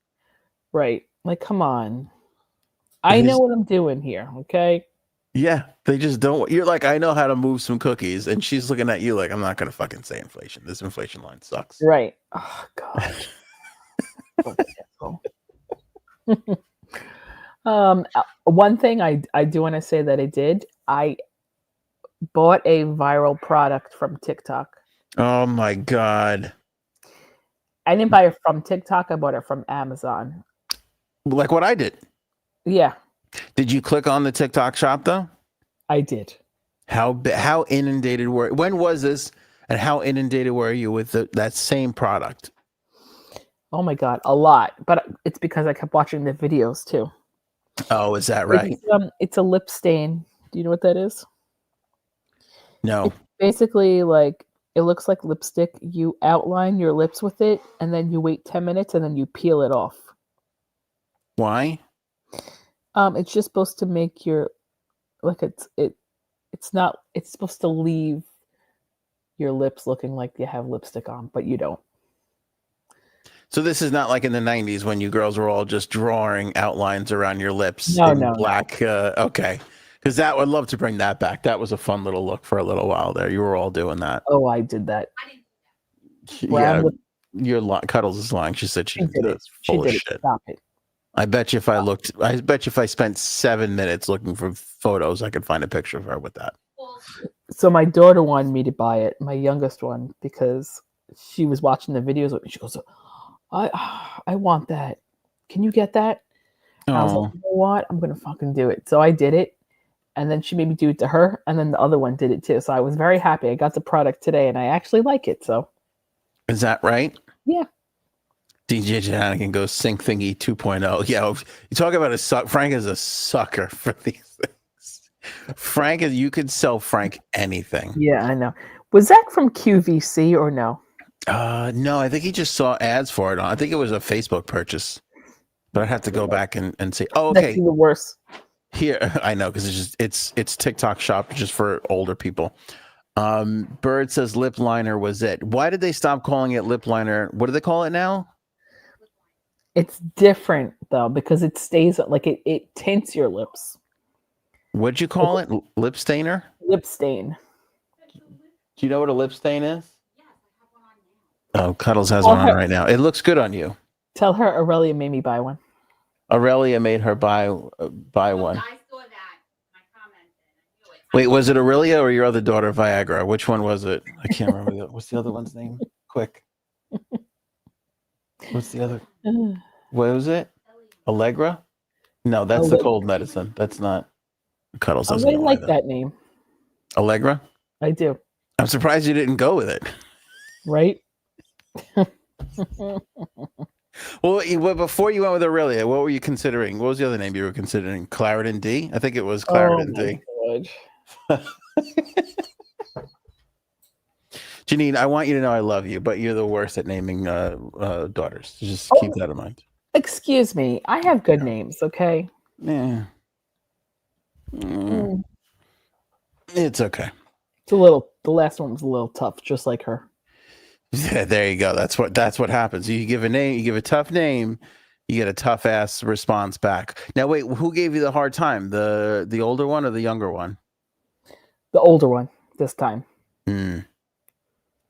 Right. Like, come on. I know what I'm doing here. Okay. Yeah. They just don't. You're like, I know how to move some cookies. And she's looking at you like, I'm not going to fucking say inflation. This inflation line sucks. Right. Oh, God. One thing I do want to say that I did, I bought a viral product from TikTok. Oh my God. I didn't buy it from TikTok. I bought it from Amazon. Like what I did. Yeah. Did you click on the TikTok shop though? I did. How inundated were? When was this? And how inundated were you with that same product? Oh my god, a lot. But it's because I kept watching the videos too. Oh, is that right? It's a lip stain. Do you know what that is? No. It's basically like it looks like lipstick. You outline your lips with it, and then you wait 10 minutes, and then you peel it off. Why? It's just supposed to make your like it's not. It's supposed to leave your lips looking like you have lipstick on, but you don't. So this is not like in the 90s when you girls were all just drawing outlines around your lips No, in no, no. black. Okay. Because that would love to bring that back. That was a fun little look for a little while there. You were all doing that. Oh, I did that. Yeah. Cuddles is lying. She said she She did it. that's She full of did it. shit. Stop it. I bet you if I spent 7 minutes looking for photos, I could find a picture of her with that. So my daughter wanted me to buy it, my youngest one, because she was watching the videos with me. She goes, I want that. Can you get that? And I was like, Oh, you know what? I'm gonna fucking do it. So I did it, and then she made me do it to her, and then the other one did it too. So I was very happy. I got the product today, and I actually like it. So is that right? yeah. DJ Janigan goes Sync Thingy 2.0. Yeah, you talk about a suck. Frank is a sucker for these things. Frank is. You could sell Frank anything. Yeah, I know. Was that from QVC or no? No, I think he just saw ads for it. I think it was a Facebook purchase, but I'd have to go back and see. Oh, That's okay. even worse. Here, I know because it's TikTok shop just for older people. Bird says lip liner was it. Why did they stop calling it lip liner? What do they call it now? It's different though because it stays like it tints your lips. What'd you call it? Lip stainer? Lip stain. Do you know what a lip stain is? Oh, Cuddles has one on right now. It looks good on you. Tell her Aurelia made me buy one. Aurelia made her buy one. I saw that. I commented. Wait, was it Aurelia or your other daughter, Viagra? Which one was it? I can't remember. What's the other one's name? Quick. What's the other? What was it? Allegra? No, that's the cold medicine. That's not. Cuddles doesn't I like that name. Allegra? I do. I'm surprised you didn't go with it. Right? Well, before you went with Aurelia, what were you considering? What was the other name you were considering? Clarendon D? I think it was Clarendon D. Janine, I want you to know I love you, but you're the worst at naming daughters. Just keep that in mind. Excuse me. I have good names, okay? Yeah. It's okay. The last one was a little tough, just like her. Yeah, there you go. That's what happens. You give a name, you give a tough name, you get a tough ass response back. Now, wait, who gave you the hard time? The older one or the younger one? The older one this time.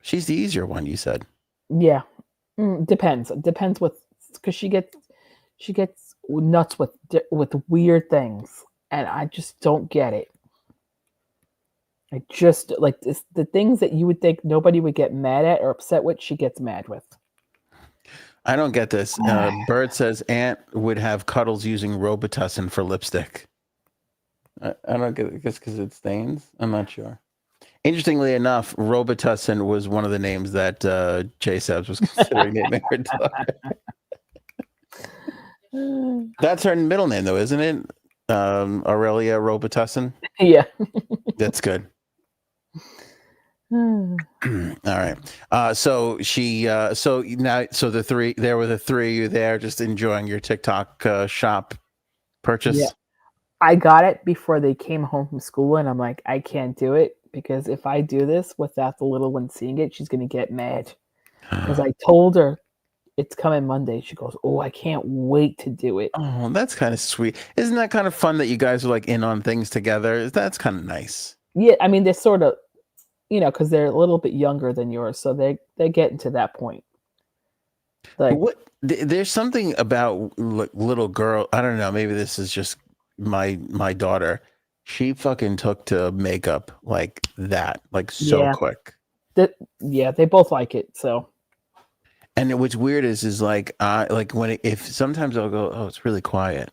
She's the easier one, you said. Yeah. Depends with because she gets nuts with weird things, and I just don't get it. I just like the things that you would think nobody would get mad at or upset with, she gets mad with. I don't get this. Bird says Aunt would have Cuddles using Robitussin for lipstick. I don't get it. I guess because it stains. I'm not sure. Interestingly enough, Robitussin was one of the names that Jay Sebs was considering naming her daughter. That's her middle name, though, isn't it? Aurelia Robitussin. Yeah. That's good. All right. So there were the three of you there just enjoying your TikTok shop purchase. Yeah. I got it before they came home from school, and I'm like, I can't do it because if I do this without the little one seeing it, she's gonna get mad. Because I told her it's coming Monday. She goes, "Oh, I can't wait to do it." Oh, that's kind of sweet. Isn't that kind of fun that you guys are like in on things together? That's kind of nice. Yeah, I mean, they're sort of, because they're a little bit younger than yours, so they're getting to that point. Like, there's something about little girl. I don't know. Maybe this is just my daughter. She fucking took to makeup like that, like so quick. They both like it. So, and what's weird is like if sometimes I'll go, oh, it's really quiet,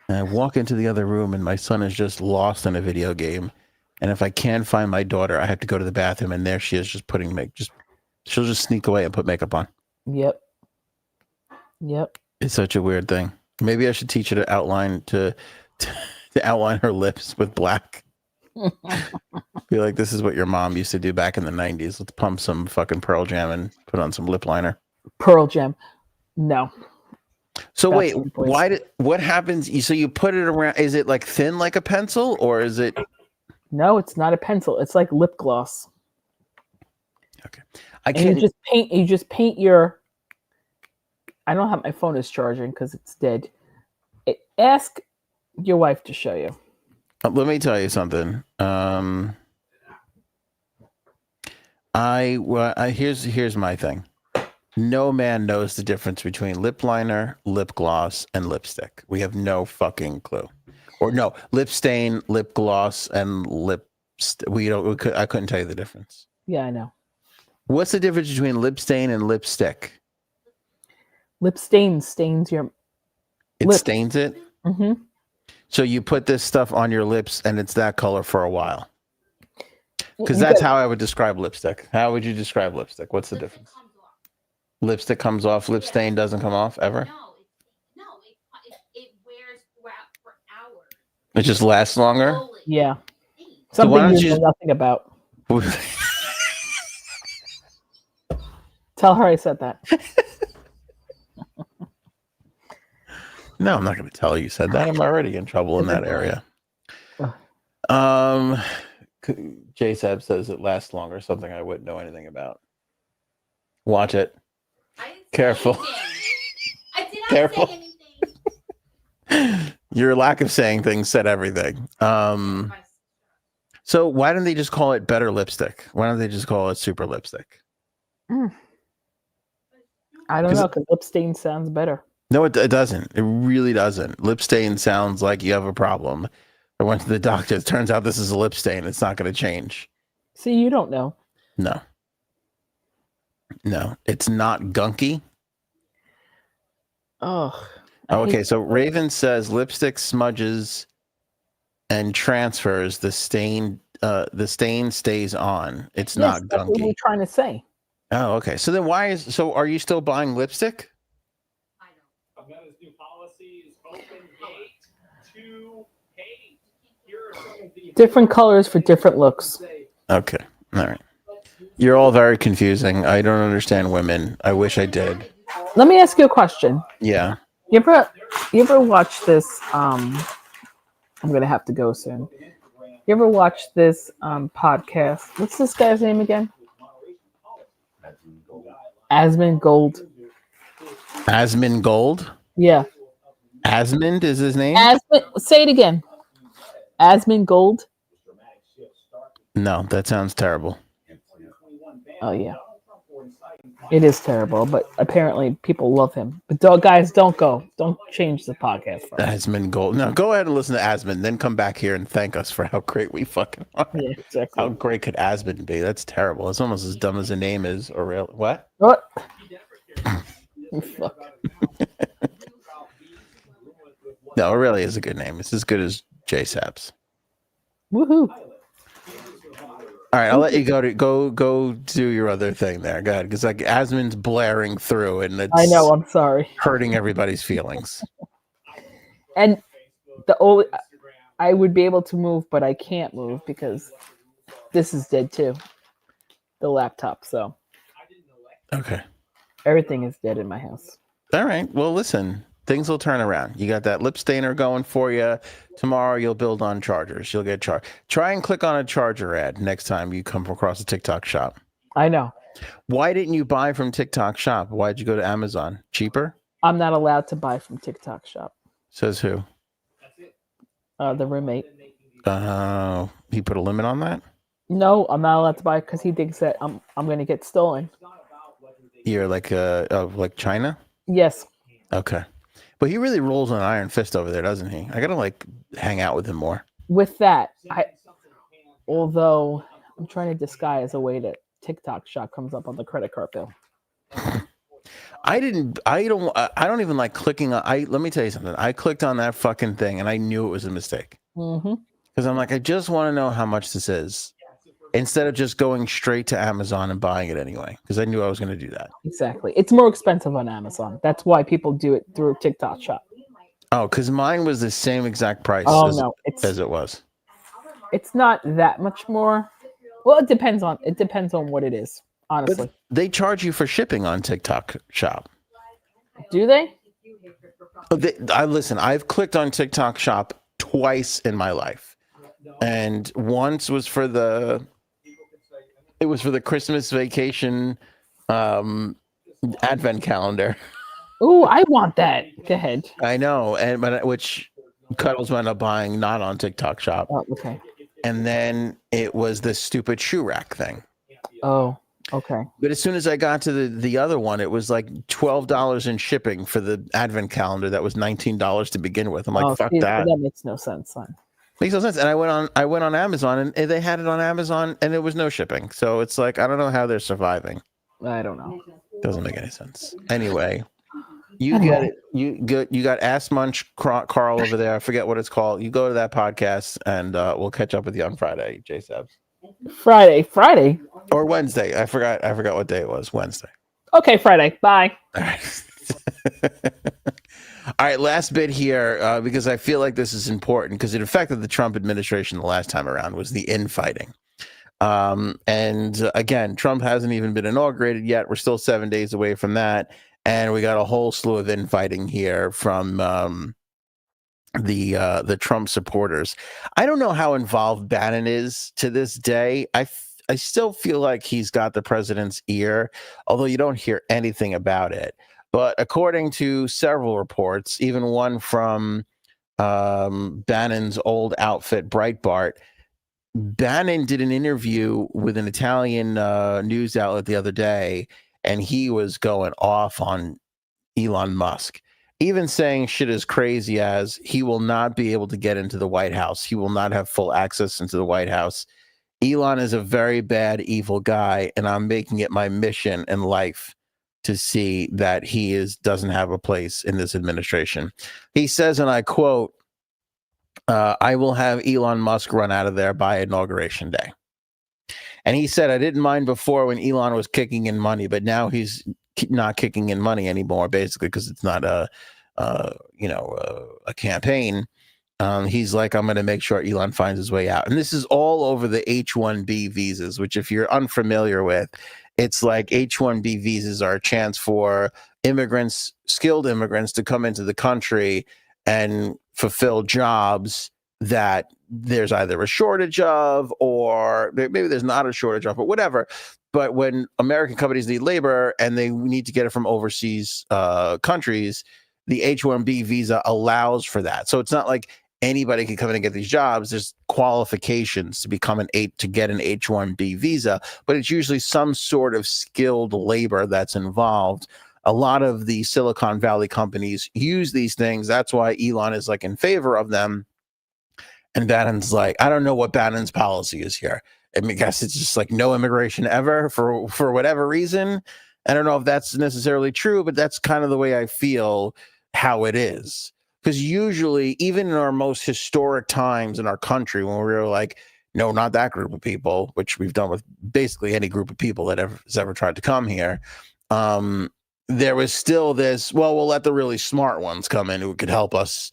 and I walk into the other room and my son is just lost in a video game. And if I can't find my daughter, I have to go to the bathroom, and there she is, just putting she'll just sneak away and put makeup on. Yep. It's such a weird thing. Maybe I should teach her to outline to outline her lips with black. Be like, this is what your mom used to do back in the 90s. Let's pump some fucking Pearl Jam and put on some lip liner. Pearl Jam. No. So wait, what happens? So you put it around, is it like thin like a pencil, or is it? No, it's not a pencil. It's like lip gloss. Okay. You just paint your, I don't have my phone is charging because it's dead. Ask your wife to show you. Let me tell you something. Here's my thing. No man knows the difference between lip liner, lip gloss, and lipstick. We have no fucking clue. Or no, lip stain, lip gloss, and I couldn't tell you the difference. Yeah, I know. What's the difference between lip stain and lipstick? Lip stain stains your It stains it? Mm-hmm. So you put this stuff on your lips and it's that color for a while. Because that's how I would describe lipstick. How would you describe lipstick? What's the difference? Lipstick comes off, lip stain doesn't come off ever? No, it wears for hours. It just lasts longer? Slowly. Yeah. So Something you know nothing about. Tell her I said that. No, I'm not going to tell you said that. I'm already in trouble in that area. J-Sab says it lasts longer, something I wouldn't know anything about. Watch it. Careful. I did not Careful. say anything. Your lack of saying things said everything. So why don't they just call it better lipstick? Why don't they just call it super lipstick? I don't know, because lip stain sounds better. No, it doesn't. It really doesn't. Lip stain sounds like you have a problem. I went to the doctor. It turns out this is a lip stain. It's not going to change. See, you don't know. No, it's not gunky. Oh. Okay, so Raven says lipstick smudges and transfers. The stain stays on. It's not gunky. That's what we're trying to say. Oh, okay. So then are you still buying lipstick? Augmenta's new policy is open hate to hate. Here are some of the Different colors for different looks. Okay. All right. You're all very confusing. I don't understand women. I wish I did. Let me ask you a question. Yeah. You ever watch this? I'm gonna have to go soon. You ever watch this podcast? What's this guy's name again? Asmund Gold. Asmund Gold? Yeah. Asmund is his name? Say it again. Asmund Gold. No, that sounds terrible. Oh yeah. It is terrible, but apparently people love him. But guys, don't change the podcast for us. Asmund Gold. No, go ahead and listen to Asmund, then come back here and thank us for how great we fucking are. Yeah, exactly. How great could Asmund be? That's terrible. It's almost as dumb as the name is. Or real what? What? Fuck. No, it really is a good name. It's as good as J-Sab's. Woohoo. All right, I'll let you go do your other thing there. Go ahead, because like Asmund's blaring through, and it's I know. I'm sorry. hurting everybody's feelings. And I would be able to move, but I can't move because this is dead too. The laptop, so Okay. everything is dead in my house. All right. Well, listen, things will turn around. You got that lip stainer going for you. Tomorrow you'll build on chargers. You'll get charged. Try and click on a charger ad next time you come across a TikTok shop. I know. Why didn't you buy from TikTok shop? Why'd you go to Amazon? Cheaper? I'm not allowed to buy from TikTok shop. Says who? The roommate. He put a limit on that? No, I'm not allowed to buy because he thinks that I'm going to get stolen. You're like China? Yes. Okay. But he really rolls an iron fist over there, doesn't he? I gotta hang out with him more. With that, although I'm trying to disguise a way that TikTok shop comes up on the credit card bill. I don't even like clicking on. Let me tell you something. I clicked on that fucking thing and I knew it was a mistake. Mm-hmm. Because I'm like, I just want to know how much this is instead of just going straight to Amazon and buying it anyway. Because I knew I was going to do that. Exactly. It's more expensive on Amazon. That's why people do it through TikTok Shop. Oh, because mine was the same exact price Oh as, no, as it was. it's not that much more. Well, it depends on what it is. Honestly, But they charge you for shipping on TikTok Shop. do they? Listen. I've clicked on TikTok Shop twice in my life, and once was for the Christmas vacation advent calendar. Ooh, I want that. Go ahead. I know, which Cuddles wound up buying not on TikTok Shop, Oh, okay. and then it was the stupid shoe rack thing. Oh, okay. But as soon as I got to the other one, it was like $12 in shipping for the advent calendar. That was $19 to begin with. I'm like, fuck that. That makes no sense, son. Makes no sense. And I went on Amazon, and they had it on Amazon, and there was no shipping. So it's like, I don't know how they're surviving. I don't know. Doesn't make any sense. Anyway, you get it. You got Ass Munch Carl over there. I forget what it's called. You go to that podcast, and we'll catch up with you on Friday, J Sabs. Friday. Or Wednesday. I forgot what day it was. Wednesday. Okay, Friday. Bye. All right. All right, last bit here, because I feel like this is important because it affected the Trump administration the last time around was the infighting. And again, Trump hasn't even been inaugurated yet. We're still 7 days away from that. And we got a whole slew of infighting here from the Trump supporters. I don't know how involved Bannon is to this day. I still feel like he's got the president's ear, although you don't hear anything about it. But according to several reports, even one from Bannon's old outfit, Breitbart, Bannon did an interview with an Italian news outlet the other day, and he was going off on Elon Musk, even saying shit as crazy as he will not be able to get into the White House. He will not have full access into the White House. Elon is a very bad, evil guy, and I'm making it my mission in life to see that he doesn't have a place in this administration. He says, and I quote, I will have Elon Musk run out of there by inauguration day. And he said, I didn't mind before when Elon was kicking in money, but now he's not kicking in money anymore, basically, because it's not a campaign. He's like, I'm going to make sure Elon finds his way out. And this is all over the H-1B visas, which if you're unfamiliar with, it's like H-1B visas are a chance for immigrants, skilled immigrants, to come into the country and fulfill jobs that there's either a shortage of, or maybe there's not a shortage of, but whatever. But when American companies need labor and they need to get it from overseas countries, the H-1B visa allows for that. So it's not like anybody can come in and get these jobs. There's qualifications to get an H-1B visa, but it's usually some sort of skilled labor that's involved. A lot of the Silicon Valley companies use these things. That's why Elon is like in favor of them. And Bannon's like, I don't know what Bannon's policy is here. I mean, I guess it's just like no immigration ever for whatever reason. I don't know if that's necessarily true, but that's kind of the way I feel how it is. Because usually, even in our most historic times in our country, when we were like, no, not that group of people, which we've done with basically any group of people that has ever tried to come here, there was still this, well, we'll let the really smart ones come in who could help us,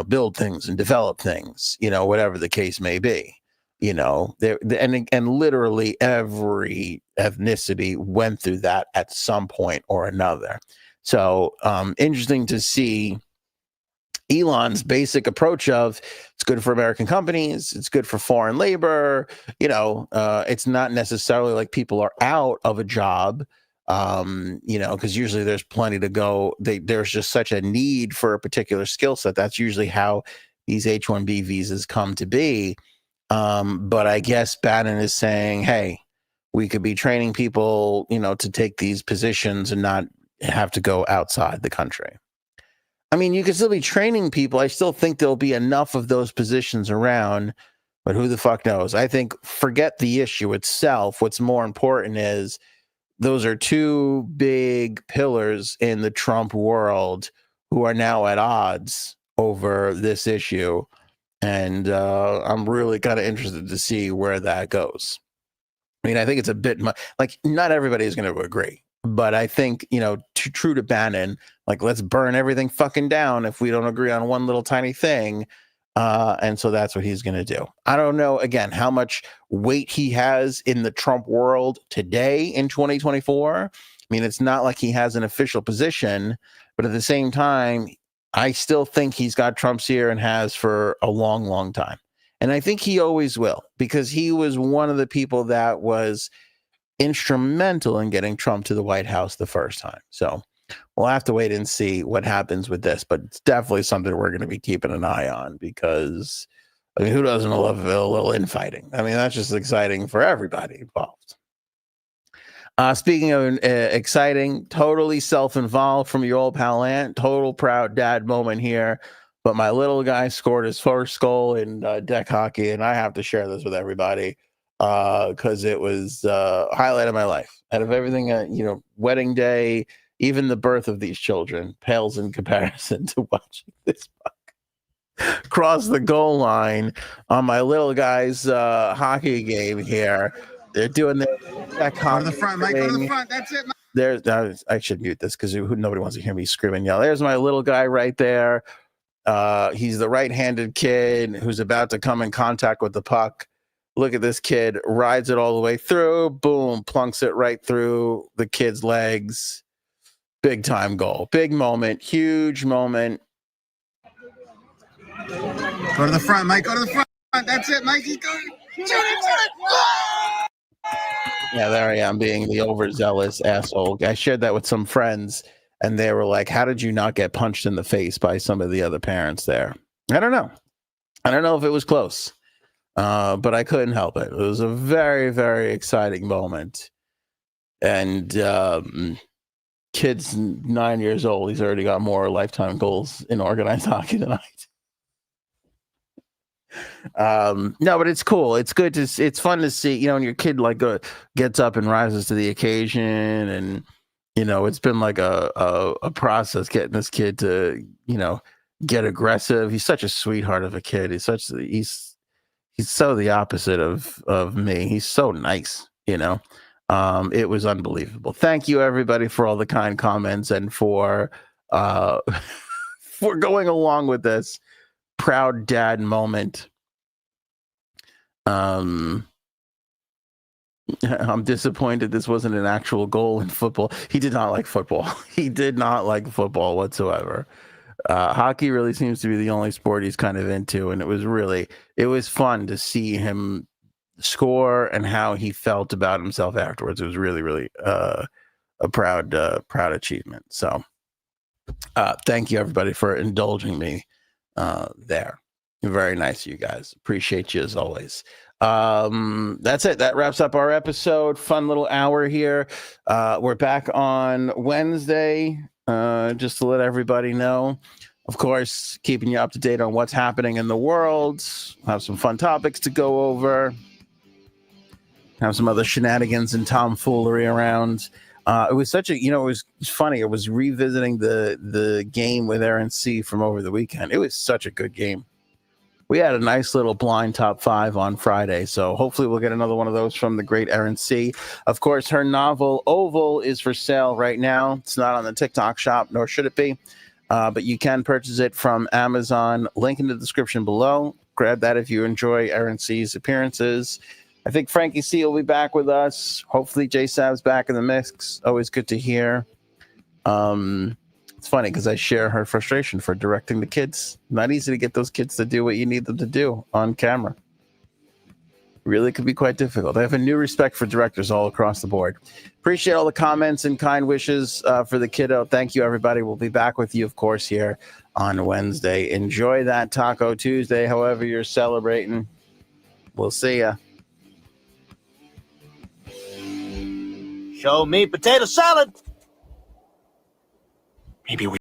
build things and develop things, whatever the case may be. And literally every ethnicity went through that at some point or another. So interesting to see Elon's basic approach of it's good for American companies, it's good for foreign labor. It's not necessarily like people are out of a job, because usually there's plenty to go. There's just such a need for a particular skill set. That's usually how these H-1B visas come to be. But I guess Bannon is saying, hey, we could be training people, to take these positions and not have to go outside the country. I mean, you could still be training people. I still think there'll be enough of those positions around, but who the fuck knows? I think forget the issue itself. What's more important is those are two big pillars in the Trump world who are now at odds over this issue. And I'm really kind of interested to see where that goes. I mean, I think it's a bit like not everybody is going to agree, but I think, true to Bannon, like, let's burn everything fucking down if we don't agree on one little tiny thing. And so that's what he's going to do. I don't know, again, how much weight he has in the Trump world today in 2024. I mean, it's not like he has an official position, but at the same time, I still think he's got Trump's ear and has for a long, long time. And I think he always will, because he was one of the people that was instrumental in getting Trump to the White House the first time. So we'll have to wait and see what happens with this, but it's definitely something we're going to be keeping an eye on, because, I mean, who doesn't love a little infighting? I mean, that's just exciting for everybody involved. Speaking of exciting, totally self-involved from your old pal Ant, total proud dad moment here. But my little guy scored his first goal in deck hockey, and I have to share this with everybody because it was a highlight of my life. Out of everything, wedding day, even the birth of these children pales in comparison to watching this puck cross the goal line on my little guy's hockey game here. They're doing their deck hockey. Go to the front, Mike. Go to the front. That's it. There's, I should mute this because nobody wants to hear me scream and yell. There's my little guy right there. He's the right-handed kid who's about to come in contact with the puck. Look at this kid, rides it all the way through, boom, plunks it right through the kid's legs. Big time goal, big moment, huge moment. Go to the front, Mike. Go to the front. That's it, Mike. He's going. Shoot it. Yeah, there I am being the overzealous asshole. I shared that with some friends, and they were like, how did you not get punched in the face by some of the other parents there? I don't know. I don't know if it was close, but I couldn't help it. It was a very, very exciting moment. And kid's 9 years old. He's already got more lifetime goals in organized hockey than I do. No, but it's cool. It's good to see. It's fun to see, when your kid gets up and rises to the occasion, and it's been like a process getting this kid to get aggressive. He's such a sweetheart of a kid. He's so the opposite of me. He's so nice. It was unbelievable. Thank you everybody for all the kind comments and for for going along with this proud dad moment. I'm disappointed this wasn't an actual goal in football. He did not like football. He did not like football whatsoever. Hockey really seems to be the only sport he's kind of into, and it was fun to see him score and how he felt about himself afterwards. It was really, really a proud achievement. So thank you everybody for indulging me there. Very nice of you guys. Appreciate you as always. That's it. That wraps up our episode. Fun little hour here. We're back on Wednesday, just to let everybody know. Of course, keeping you up to date on what's happening in the world. Have some fun topics to go over. Have some other shenanigans and tomfoolery around. It was such a, it was funny. It was revisiting the game with RNC from over the weekend. It was such a good game. We had a nice little blind top 5 on Friday, so hopefully we'll get another one of those from the great RNC. Of course, her novel Oval is for sale right now. It's not on the TikTok shop, nor should it be, but you can purchase it from Amazon. Link in the description below. Grab that if you enjoy RNC's appearances. I think Frankie C will be back with us. Hopefully J Sav's back in the mix. Always good to hear. It's funny because I share her frustration for directing the kids. Not easy to get those kids to do what you need them to do on camera. Really could be quite difficult. I have a new respect for directors all across the board. Appreciate all the comments and kind wishes for the kiddo. Thank you, everybody. We'll be back with you, of course, here on Wednesday. Enjoy that Taco Tuesday, however you're celebrating. We'll see ya. Show me potato salad. Maybe we